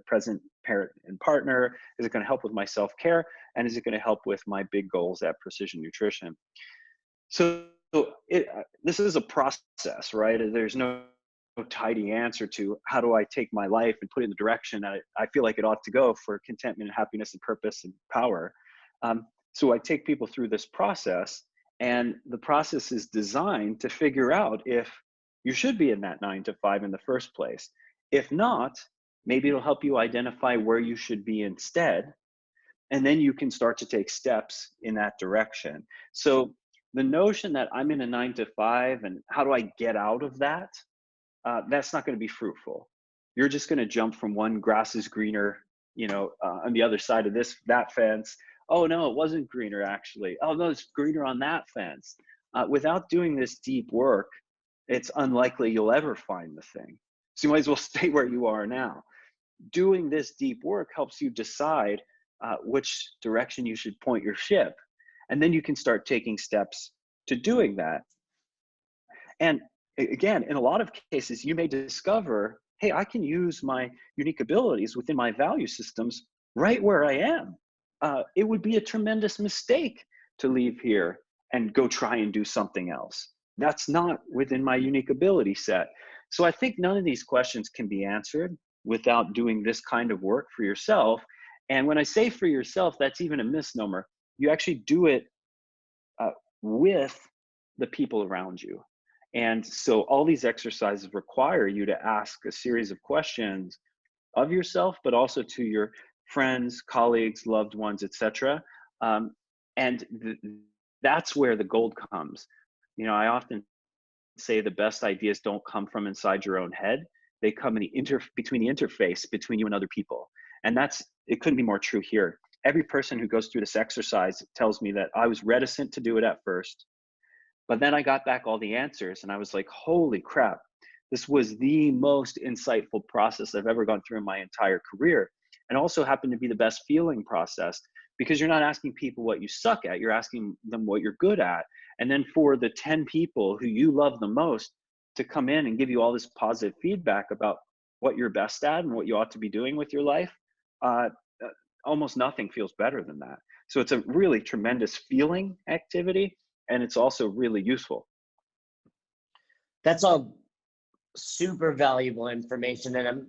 present parent and partner? Is it going to help with my self-care? And is it going to help with my big goals at Precision Nutrition? So this is a process, right? There's no tidy answer to how do I take my life and put it in the direction that I feel like it ought to go for contentment and happiness and purpose and power. So I take people through this process, and the process is designed to figure out if you should be in that 9 to 5 in the first place. If not, maybe it'll help you identify where you should be instead, and then you can start to take steps in that direction. So the notion that I'm in a 9 to 5 and how do I get out of that, that's not going to be fruitful. You're just going to jump from one grass is greener, on the other side of that fence. Oh no, it wasn't greener actually. Oh no, it's greener on that fence. Without doing this deep work, it's unlikely you'll ever find the thing. So you might as well stay where you are now. Doing this deep work helps you decide which direction you should point your ship. And then you can start taking steps to doing that. And again, in a lot of cases, you may discover, hey, I can use my unique abilities within my value systems right where I am. It would be a tremendous mistake to leave here and go try and do something else. That's not within my unique ability set. So I think none of these questions can be answered without doing this kind of work for yourself. And when I say for yourself, that's even a misnomer. You actually do it with the people around you. And so all these exercises require you to ask a series of questions of yourself, but also to your friends, colleagues, loved ones, etc. And that's where the gold comes. I often say the best ideas don't come from inside your own head. They come in between the interface between you and other people. And it couldn't be more true here. Every person who goes through this exercise tells me that I was reticent to do it at first, but then I got back all the answers and I was like, holy crap, this was the most insightful process I've ever gone through in my entire career. And also happened to be the best feeling process, because you're not asking people what you suck at, you're asking them what you're good at. And then for the 10 people who you love the most to come in and give you all this positive feedback about what you're best at and what you ought to be doing with your life, almost nothing feels better than that. So it's a really tremendous feeling activity, and it's also really useful. That's all super valuable information, and I'm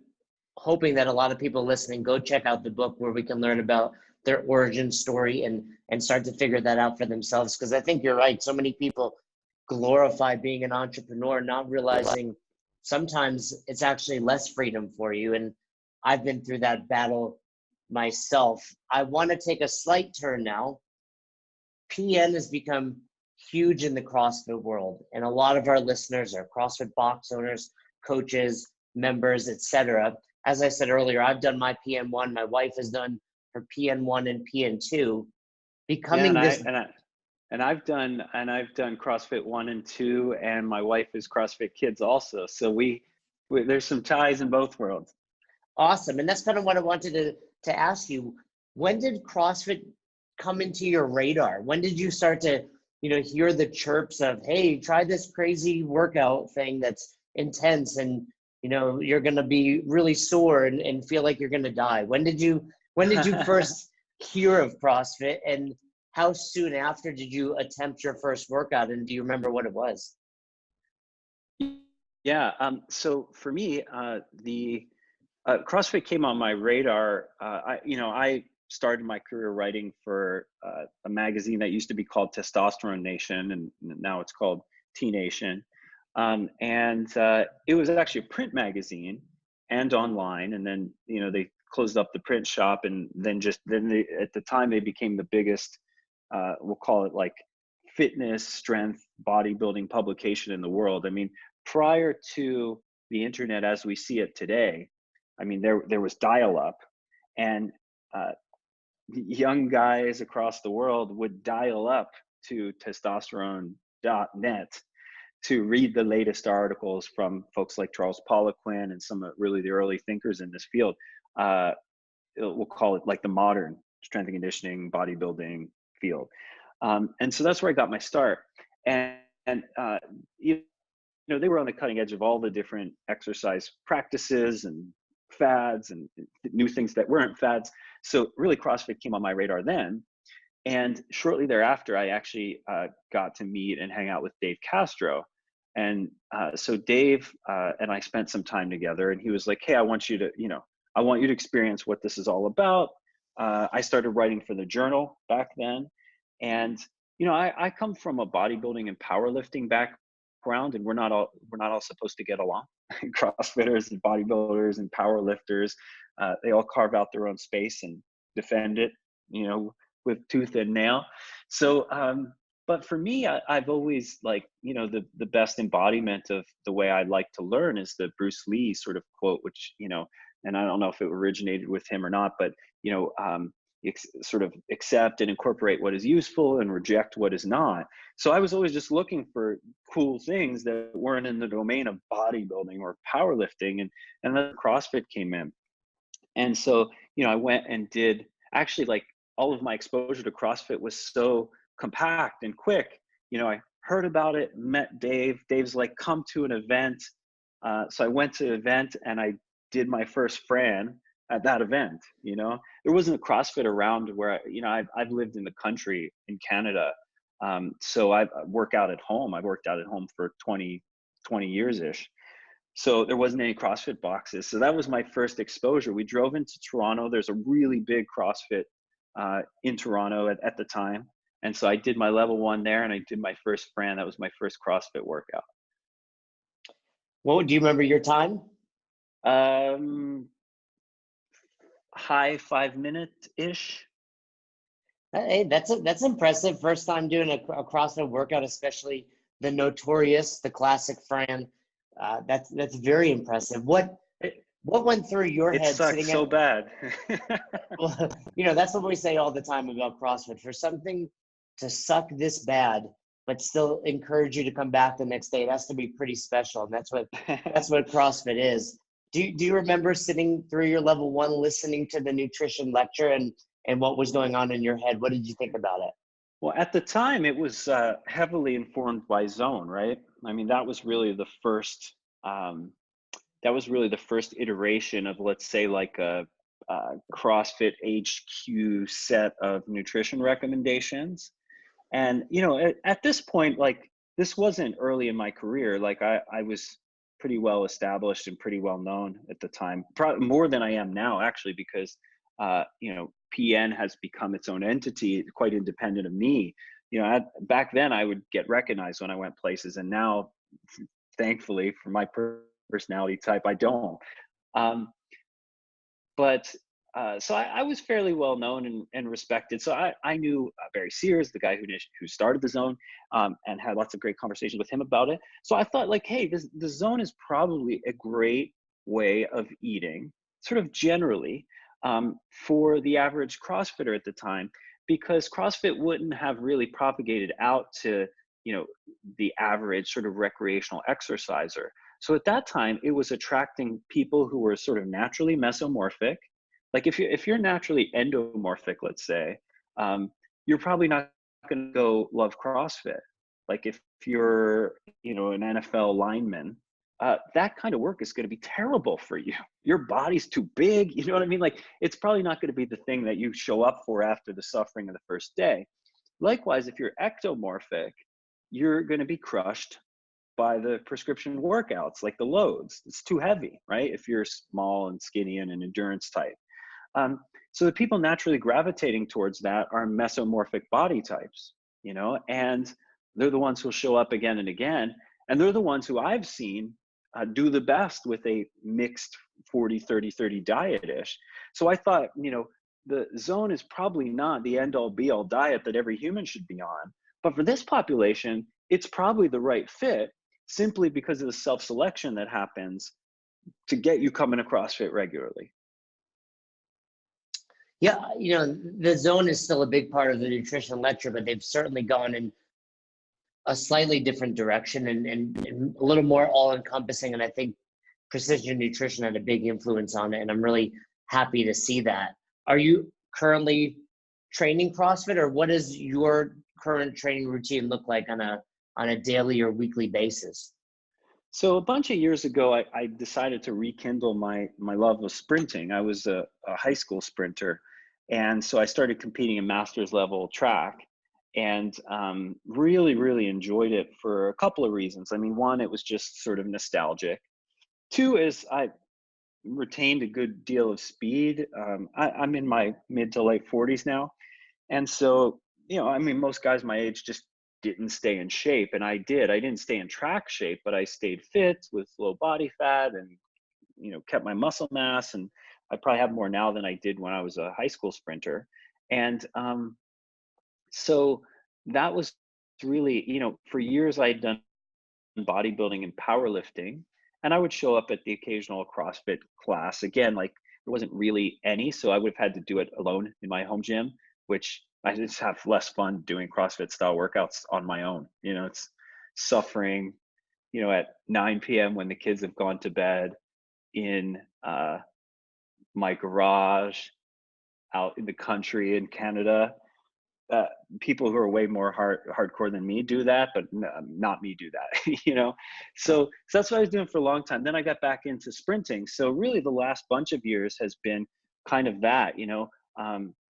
hoping that a lot of people listening go check out the book where we can learn about their origin story and start to figure that out for themselves. Because I think you're right. So many people glorify being an entrepreneur, not realizing sometimes it's actually less freedom for you. And I've been through that battle myself. I want to take a slight turn now. PN has become huge in the CrossFit world, and a lot of our listeners are CrossFit box owners, coaches, members, etc. As I said earlier, I've done my PN1. My wife has done her PN1 and PN2. Becoming and I've done CrossFit 1 and 2, and my wife is CrossFit Kids also. So we there's some ties in both worlds. Awesome, and that's kind of what I wanted to ask you. When did CrossFit come into your radar? When did you start to hear the chirps of, hey, try this crazy workout thing that's intense and you're going to be really sore and feel like you're going to die? When did you first hear of CrossFit, and how soon after did you attempt your first workout, and do you remember what it was? Yeah, so for me, the CrossFit came on my radar. I started my career writing for a magazine that used to be called Testosterone Nation, and now it's called T Nation. It was actually a print magazine and online. And then, they closed up the print shop, and then at the time they became the biggest, we'll call it like fitness, strength, bodybuilding publication in the world. I mean, prior to the internet as we see it today, I mean, there was dial-up, and young guys across the world would dial up to testosterone.net to read the latest articles from folks like Charles Poliquin and some of really the early thinkers in this field. We'll call it like the modern strength and conditioning, bodybuilding field. And so that's where I got my start. And they were on the cutting edge of all the different exercise practices and fads and new things that weren't fads. So really CrossFit came on my radar then. And shortly thereafter, I actually got to meet and hang out with Dave Castro. And so Dave and I spent some time together, and he was like, hey, I want you to experience what this is all about. I started writing for the Journal back then. And, I come from a bodybuilding and powerlifting background, and we're not all supposed to get along. CrossFitters and bodybuilders and powerlifters, they all carve out their own space and defend it, with tooth and nail. So, but for me, I've always the best embodiment of the way I like to learn is the Bruce Lee sort of quote, which, and I don't know if it originated with him or not, but, sort of accept and incorporate what is useful and reject what is not. So I was always just looking for cool things that weren't in the domain of bodybuilding or powerlifting. And then CrossFit came in. And so, I went and did actually all of my exposure to CrossFit was so compact and quick. I heard about it, met Dave. Dave's like, come to an event. So I went to an event and I did my first Fran at that event. There wasn't a CrossFit around where, I've lived in the country in Canada. So I work out at home. I've worked out at home for 20 years-ish. So there wasn't any CrossFit boxes. So that was my first exposure. We drove into Toronto. There's a really big CrossFit in Toronto at the time. And so I did my level 1 there, and I did my first Fran. That was my first CrossFit workout. Well, do you remember your time? High 5-minute-ish. Hey, that's impressive. First time doing a CrossFit workout, especially the classic Fran. That's very impressive. What went through your It head sucks sitting so at, bad. well, you know, that's what we say all the time about CrossFit. For something to suck this bad, but still encourage you to come back the next day, it has to be pretty special. And that's what CrossFit is. Do you remember sitting through your level 1, listening to the nutrition lecture and what was going on in your head? What did you think about it? Well, at the time, it was heavily informed by Zone, right? I mean, that was really the first. That was really the first iteration of, let's say, like a CrossFit HQ set of nutrition recommendations. And at this point, like, this wasn't early in my career. Like, I was pretty well established and pretty well known at the time, probably more than I am now, actually, because PN has become its own entity, quite independent of me. Back then I would get recognized when I went places, and now, thankfully, for my personality type, I don't. Um, but so I was fairly well known and respected. So I knew Barry Sears, the guy who started the Zone, and had lots of great conversations with him about it. So I thought, like, hey, the Zone is probably a great way of eating, sort of generally, for the average CrossFitter at the time, because CrossFit wouldn't have really propagated out to the average sort of recreational exerciser. So at that time, it was attracting people who were sort of naturally mesomorphic. Like, if you're naturally endomorphic, let's say, you're probably not going to go love CrossFit. Like, if you're an NFL lineman, that kind of work is going to be terrible for you. Your body's too big. You know what I mean? Like, it's probably not going to be the thing that you show up for after the suffering of the first day. Likewise, if you're ectomorphic, you're going to be crushed by the prescription workouts, like the loads. It's too heavy, right? If you're small and skinny and an endurance type. So the people naturally gravitating towards that are mesomorphic body types, and they're the ones who'll show up again and again. And they're the ones who I've seen do the best with a mixed 40-30-30 diet-ish. So I thought, the Zone is probably not the end-all be-all diet that every human should be on. But for this population, it's probably the right fit, simply because of the self-selection that happens to get you coming to CrossFit regularly. Yeah, the Zone is still a big part of the nutrition lecture, but they've certainly gone in a slightly different direction and a little more all-encompassing. And I think precision nutrition had a big influence on it, and I'm really happy to see that. Are you currently training CrossFit, or what does your current training routine look like on a daily or weekly basis? So a bunch of years ago, I decided to rekindle my love of sprinting. I was a high school sprinter, and so I started competing in master's level track, and really, really enjoyed it for a couple of reasons. I mean, one, it was just sort of nostalgic. Two is I retained a good deal of speed. I'm in my mid to late 40s now, and so I mean, most guys my age just didn't stay in shape, and I did. I didn't stay in track shape, but I stayed fit with low body fat and kept my muscle mass, and I probably have more now than I did when I was a high school sprinter. And so that was really, for years I had done bodybuilding and powerlifting, and I would show up at the occasional CrossFit class. Again, like, there wasn't really any, so I would have had to do it alone in my home gym, which I just have less fun doing CrossFit style workouts on my own. It's suffering, at 9 p.m. when the kids have gone to bed, in my garage out in the country in Canada. People who are way more hardcore than me do that, but not me do that, So that's what I was doing for a long time. Then I got back into sprinting. So really the last bunch of years has been kind of that,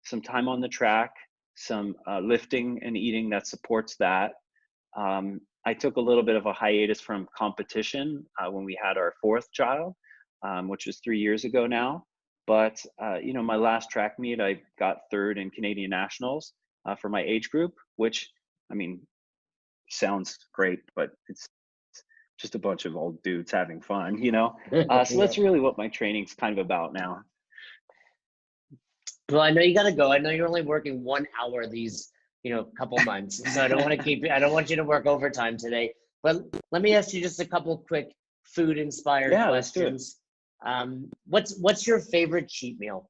some time on the track, some lifting and eating that supports that. I took a little bit of a hiatus from competition when we had our fourth child, which was 3 years ago now. But, my last track meet, I got third in Canadian Nationals for my age group, which, I mean, sounds great, but it's just a bunch of old dudes having fun, So that's really what my training's kind of about now. Well, I know you got to go. I know you're only working 1 hour these, couple months. So I don't want to I don't want you to work overtime today. But let me ask you just a couple quick food-inspired questions. What's your favorite cheat meal?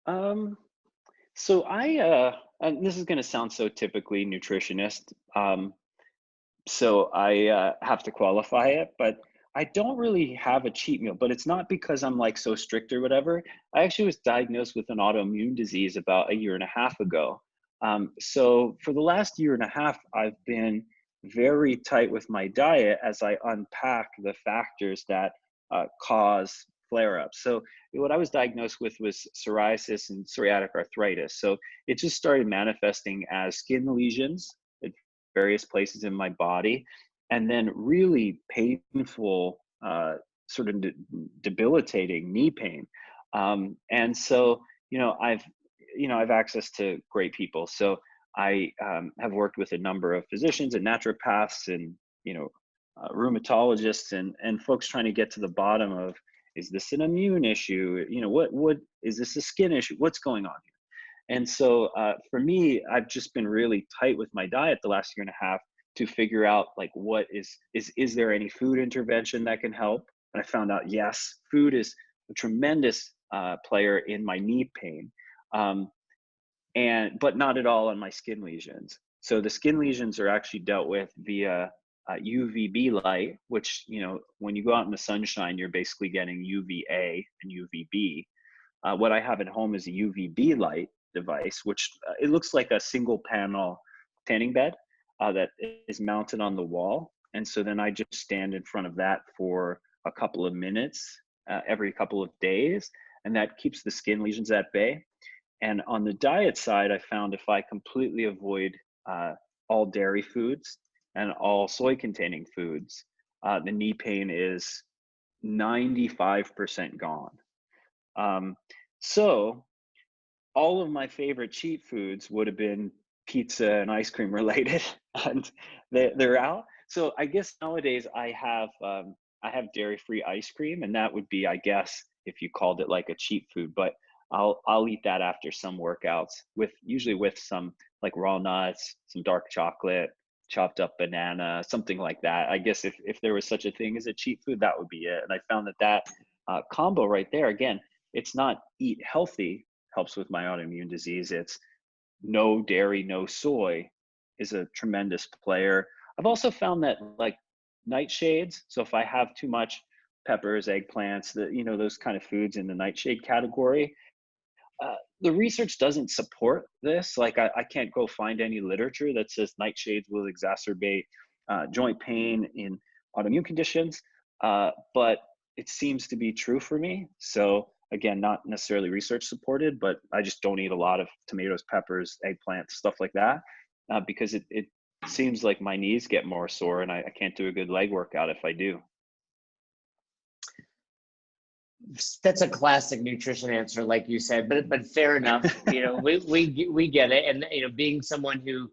Um, so and this is going to sound so typically nutritionist. So I have to qualify it, but I don't really have a cheat meal, but it's not because I'm like so strict or whatever. I actually was diagnosed with an autoimmune disease about a year and a half ago. So for the last year and a half, I've been very tight with my diet as I unpack the factors that cause flare-ups. So what I was diagnosed with was psoriasis and psoriatic arthritis. So it just started manifesting as skin lesions various places in my body, and then really painful, sort of debilitating knee pain. And so, I've access to great people. So I have worked with a number of physicians and naturopaths and rheumatologists and folks trying to get to the bottom of, is this an immune issue? What is this a skin issue? What's going on here? And so for me, I've just been really tight with my diet the last year and a half to figure out like what is there any food intervention that can help? And I found out, yes, food is a tremendous player in my knee pain, but not at all on my skin lesions. So the skin lesions are actually dealt with via UVB light, which, when you go out in the sunshine, you're basically getting UVA and UVB. What I have at home is a UVB light device, which it looks like a single panel tanning bed that is mounted on the wall. And so then I just stand in front of that for a couple of minutes every couple of days, and that keeps the skin lesions at bay. And on the diet side, I found if I completely avoid all dairy foods and all soy containing foods, the knee pain is 95% gone. So all of my favorite cheat foods would have been pizza and ice cream related, and they're out. So I guess nowadays I have dairy-free ice cream, and that would be, I guess, if you called it like a cheat food. But I'll eat that after some workouts usually with some like raw nuts, some dark chocolate, chopped up banana, something like that. I guess if there was such a thing as a cheat food, that would be it. And I found that combo right there, again, it's not eat healthy helps with my autoimmune disease. It's no dairy, no soy is a tremendous player. I've also found that like nightshades. So if I have too much peppers, eggplants, those kind of foods in the nightshade category, the research doesn't support this. Like I can't go find any literature that says nightshades will exacerbate joint pain in autoimmune conditions, but it seems to be true for me. So again, not necessarily research supported, but I just don't eat a lot of tomatoes, peppers, eggplants, stuff like that, because it seems like my knees get more sore and I can't do a good leg workout if I do. That's a classic nutrition answer, like you said, but fair enough. We get it, and being someone who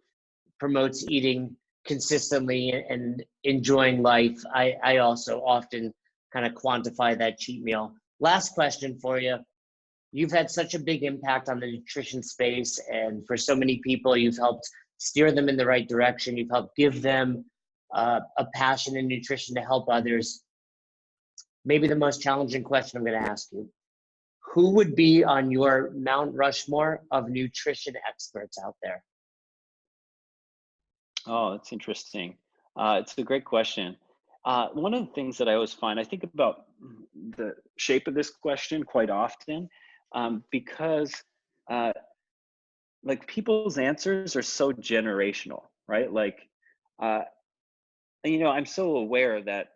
promotes eating consistently and enjoying life, I also often kind of quantify that cheat meal. Last question for you. You've had such a big impact on the nutrition space, and for so many people, you've helped steer them in the right direction. You've helped give them a passion in nutrition to help others. Maybe the most challenging question I'm going to ask you. Who would be on your Mount Rushmore of nutrition experts out there? Oh, that's interesting. It's a great question. One of the things that I always find, I think about the shape of this question quite often, because like people's answers are so generational, right? Like, I'm so aware that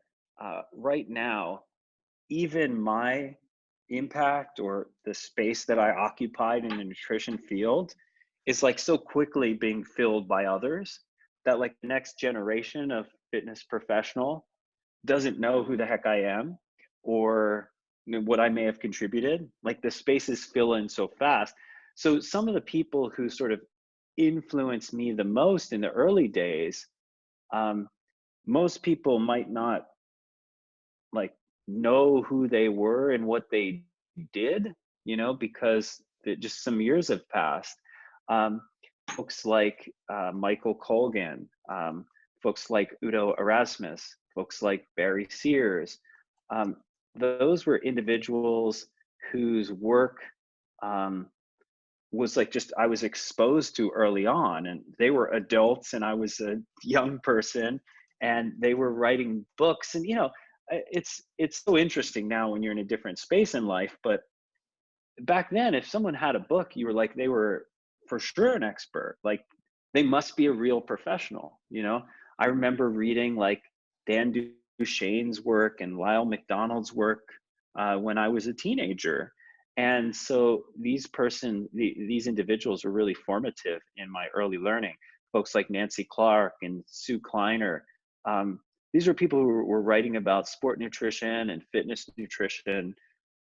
right now, even my impact or the space that I occupied in the nutrition field is like so quickly being filled by others that like the next generation of fitness professional doesn't know who the heck I am or what I may have contributed. Like the spaces fill in so fast. So some of the people who sort of influenced me the most in the early days, most people might not like know who they were and what they did, because just some years have passed. Folks like Michael Colgan, folks like Udo Erasmus, folks like Barry Sears, those were individuals whose work um, was like just I was exposed to early on, and they were adults and I was a young person, and they were writing books. And it's so interesting now when you're in a different space in life, but back then if someone had a book, you were like, they were for sure an expert, like they must be a real professional. I remember reading like Dan Duchesne's work and Lyle McDonald's work when I was a teenager. And so these individuals were really formative in my early learning. Folks like Nancy Clark and Sue Kleiner. Um, these are people who were writing about sport nutrition and fitness nutrition.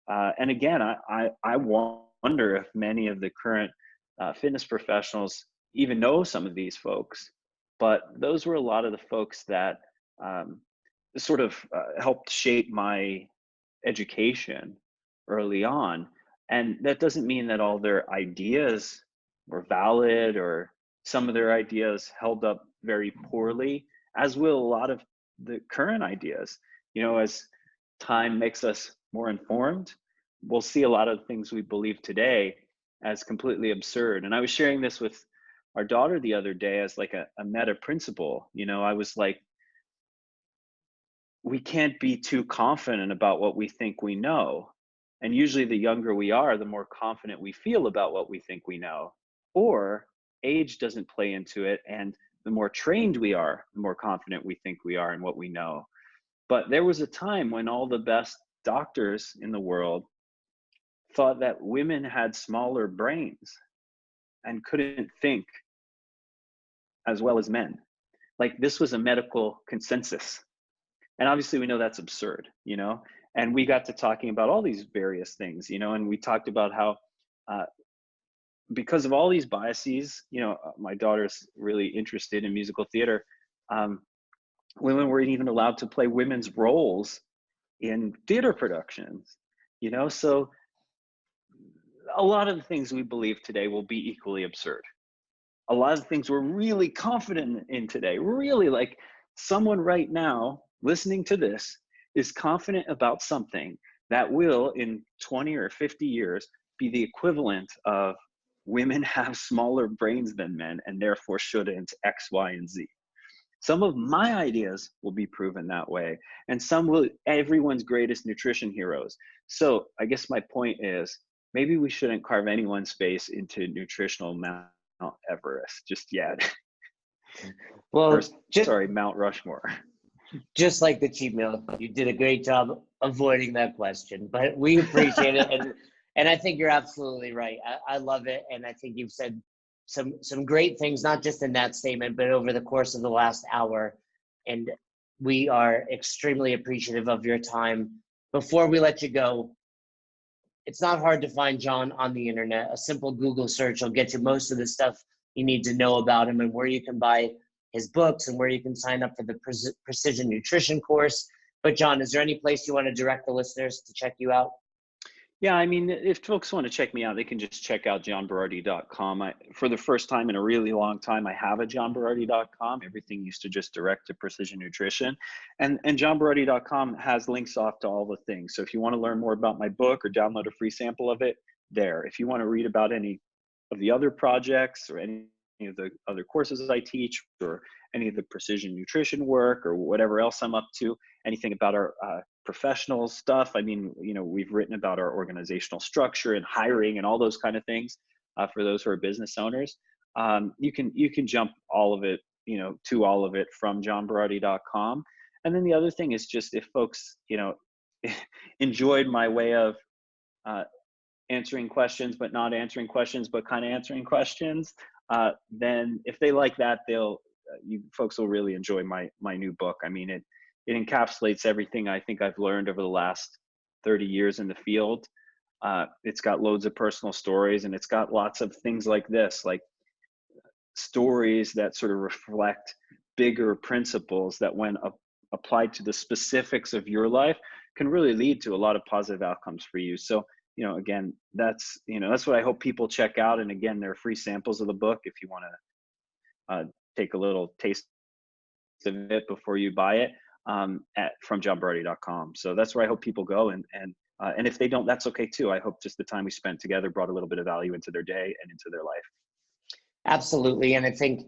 And again, I wonder if many of the current fitness professionals even know some of these folks. But those were a lot of the folks that um, sort of helped shape my education early on. And that doesn't mean that all their ideas were valid, or some of their ideas held up very poorly, as will a lot of the current ideas. As time makes us more informed, we'll see a lot of things we believe today as completely absurd. And I was sharing this with our daughter the other day as like a meta principle. I was like, we can't be too confident about what we think we know. And usually, the younger we are, the more confident we feel about what we think we know. Or age doesn't play into it. And the more trained we are, the more confident we think we are in what we know. But there was a time when all the best doctors in the world thought that women had smaller brains and couldn't think as well as men. Like, this was a medical consensus. And obviously we know that's absurd. And we got to talking about all these various things. And we talked about how uh, because of all these biases, my daughter's really interested in musical theater. um, Women weren't even allowed to play women's roles in theater productions. So a lot of the things we believe today will be equally absurd. A lot of the things we're really confident in today, really, like someone right now listening to this is confident about something that will in 20 or 50 years be the equivalent of women have smaller brains than men and therefore shouldn't X, Y, and Z. Some of my ideas will be proven that way, and some will everyone's greatest nutrition heroes. So I guess my point is, maybe we shouldn't carve anyone's face into nutritional Mount Everest just yet. Or Well, sorry, Mount Rushmore. just like the cheat meal, you did a great job avoiding that question, but we appreciate it. And I think you're absolutely right. I love it. And I think you've said some great things, not just in that statement, but over the course of the last hour. And we are extremely appreciative of your time. Before we let you go, it's not hard to find John on the internet. A simple Google search will get you most of the stuff you need to know about him, and where you can buy his books and where you can sign up for the precision nutrition course. But John, is there any place you want to direct the listeners to check you out? Yeah, I mean, if folks want to check me out, they can just check out johnberardi.com. For the first time in a really long time, I have a johnberardi.com. Everything used to just direct to precision nutrition. And johnberardi.com has links off to all the things. So if you want to learn more about my book or download a free sample of it, there. If you want to read about any of the other projects or any of the other courses I teach, or any of the precision nutrition work, or whatever else I'm up to, anything about our professional stuff. I mean, we've written about our organizational structure and hiring and all those kind of things for those who are business owners. You can jump all of it, to all of it from johnberardi.com. And then the other thing is, just if folks, enjoyed my way of answering questions, but not answering questions, but kind of answering questions, then if they like that, you folks will really enjoy my new book. I mean, it encapsulates everything I think I've learned over the last 30 years in the field. It's got loads of personal stories, and it's got lots of things like this, like stories that sort of reflect bigger principles that, when applied to the specifics of your life, can really lead to a lot of positive outcomes for you. So, again, that's what I hope people check out. And again, there are free samples of the book if you want to take a little taste of it before you buy it. from johnberardi.com. So that's where I hope people go. And if they don't, that's okay too. I hope just the time we spent together brought a little bit of value into their day and into their life. Absolutely. And I think,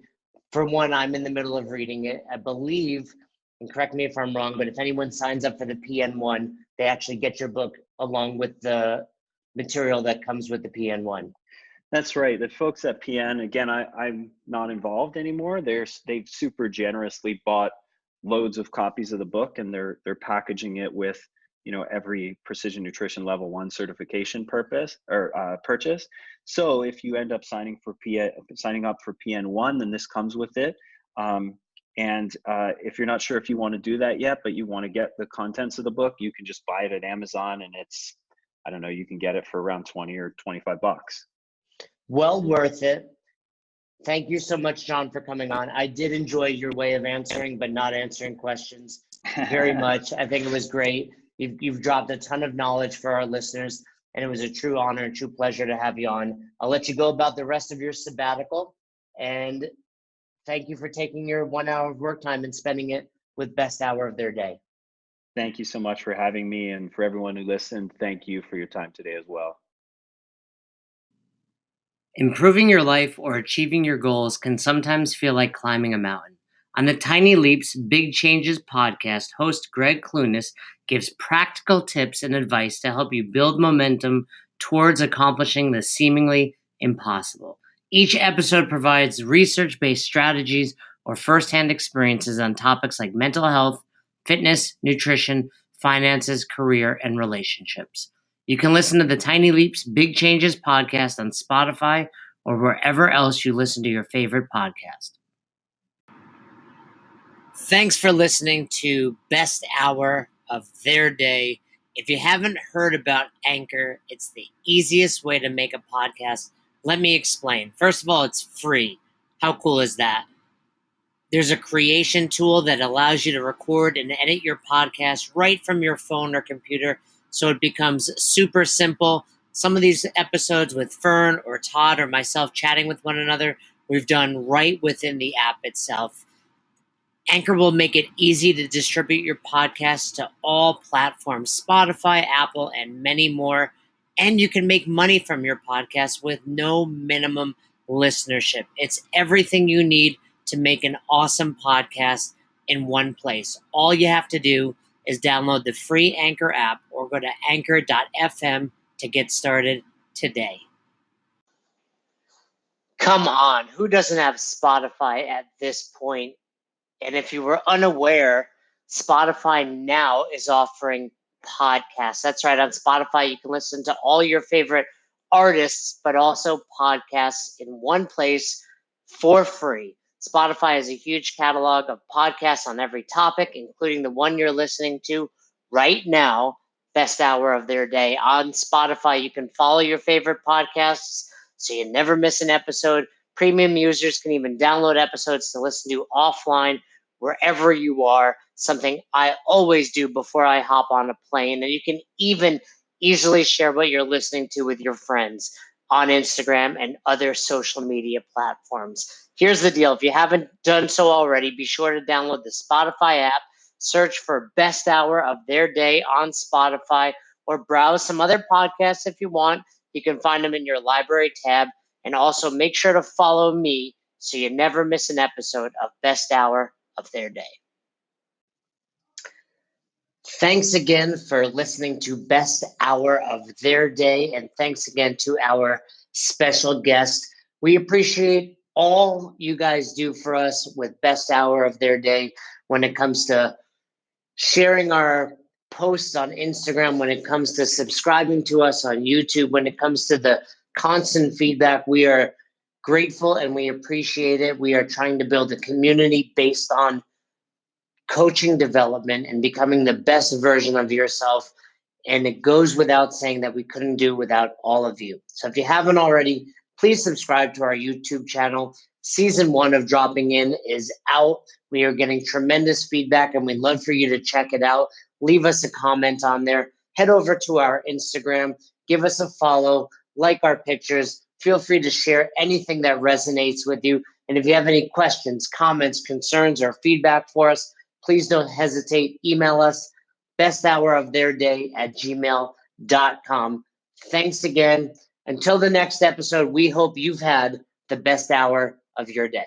for one, I'm in the middle of reading it. I believe, and correct me if I'm wrong, but if anyone signs up for the PN1, they actually get your book along with the material that comes with the PN1. That's right. The folks at PN, again, I'm not involved anymore. They've super generously bought loads of copies of the book, and they're packaging it with, every Precision Nutrition Level 1 certification purchase. So if you end up signing up for PN1, then this comes with it. And if you're not sure if you want to do that yet, but you want to get the contents of the book, you can just buy it at Amazon, and it's, I don't know, you can get it for around 20 or 25 bucks. Well worth it. Thank you so much, John, for coming on. I did enjoy your way of answering, but not answering questions very much. I think it was great. You've dropped a ton of knowledge for our listeners, and it was a true honor and true pleasure to have you on. I'll let you go about the rest of your sabbatical, and thank you for taking your 1 hour of work time and spending it with best hour of their day. Thank you so much for having me, and for everyone who listened, thank you for your time today as well. Improving your life or achieving your goals can sometimes feel like climbing a mountain. On the Tiny Leaps, Big Changes podcast, host Greg Clunis gives practical tips and advice to help you build momentum towards accomplishing the seemingly impossible. Each episode provides research-based strategies or firsthand experiences on topics like mental health, fitness, nutrition, finances, career, and relationships. You can listen to the Tiny Leaps Big Changes podcast on Spotify or wherever else you listen to your favorite podcast. Thanks for listening to Best Hour of Their Day. If you haven't heard about Anchor, it's the easiest way to make a podcast. Let me explain. First of all, it's free. How cool is that? There's a creation tool that allows you to record and edit your podcast right from your phone or computer, so it becomes super simple. Some of these episodes with Fern or Todd or myself chatting with one another, we've done right within the app itself. Anchor will make it easy to distribute your podcast to all platforms, Spotify, Apple, and many more. And you can make money from your podcast with no minimum listenership. It's everything you need to make an awesome podcast in one place. All you have to do is download the free Anchor app or go to anchor.fm to get started today. Come on, who doesn't have Spotify at this point? And if you were unaware, Spotify now is offering podcasts. That's right. On Spotify, you can listen to all your favorite artists, but also podcasts in one place for free. Spotify has a huge catalog of podcasts on every topic, including the one you're listening to right now, Best Hour of Their Day. On Spotify, you can follow your favorite podcasts so you never miss an episode. Premium users can even download episodes to listen to offline wherever you are, something I always do before I hop on a plane. And you can even easily share what you're listening to with your friends on Instagram and other social media platforms. Here's the deal. If you haven't done so already, be sure to download the Spotify app, search for Best Hour of Their Day on Spotify, or browse some other podcasts if you want. You can find them in your library tab. And also make sure to follow me so you never miss an episode of Best Hour of Their Day. Thanks again for listening to Best Hour of Their Day, and thanks again to our special guest. We appreciate all you guys do for us with Best Hour of Their Day when it comes to sharing our posts on Instagram, when it comes to subscribing to us on YouTube, when it comes to the constant feedback. We are grateful and we appreciate it. We are trying to build a community based on coaching development and becoming the best version of yourself. And it goes without saying that we couldn't do without all of you. So if you haven't already, please subscribe to our YouTube channel. Season 1 of Dropping In is out. We are getting tremendous feedback and we'd love for you to check it out. Leave us a comment on there. Head over to our Instagram. Give us a follow. Like our pictures. Feel free to share anything that resonates with you. And if you have any questions, comments, concerns, or feedback for us, please don't hesitate. Email us, besthouroftheirday@gmail.com. Thanks again. Until the next episode, we hope you've had the best hour of your day.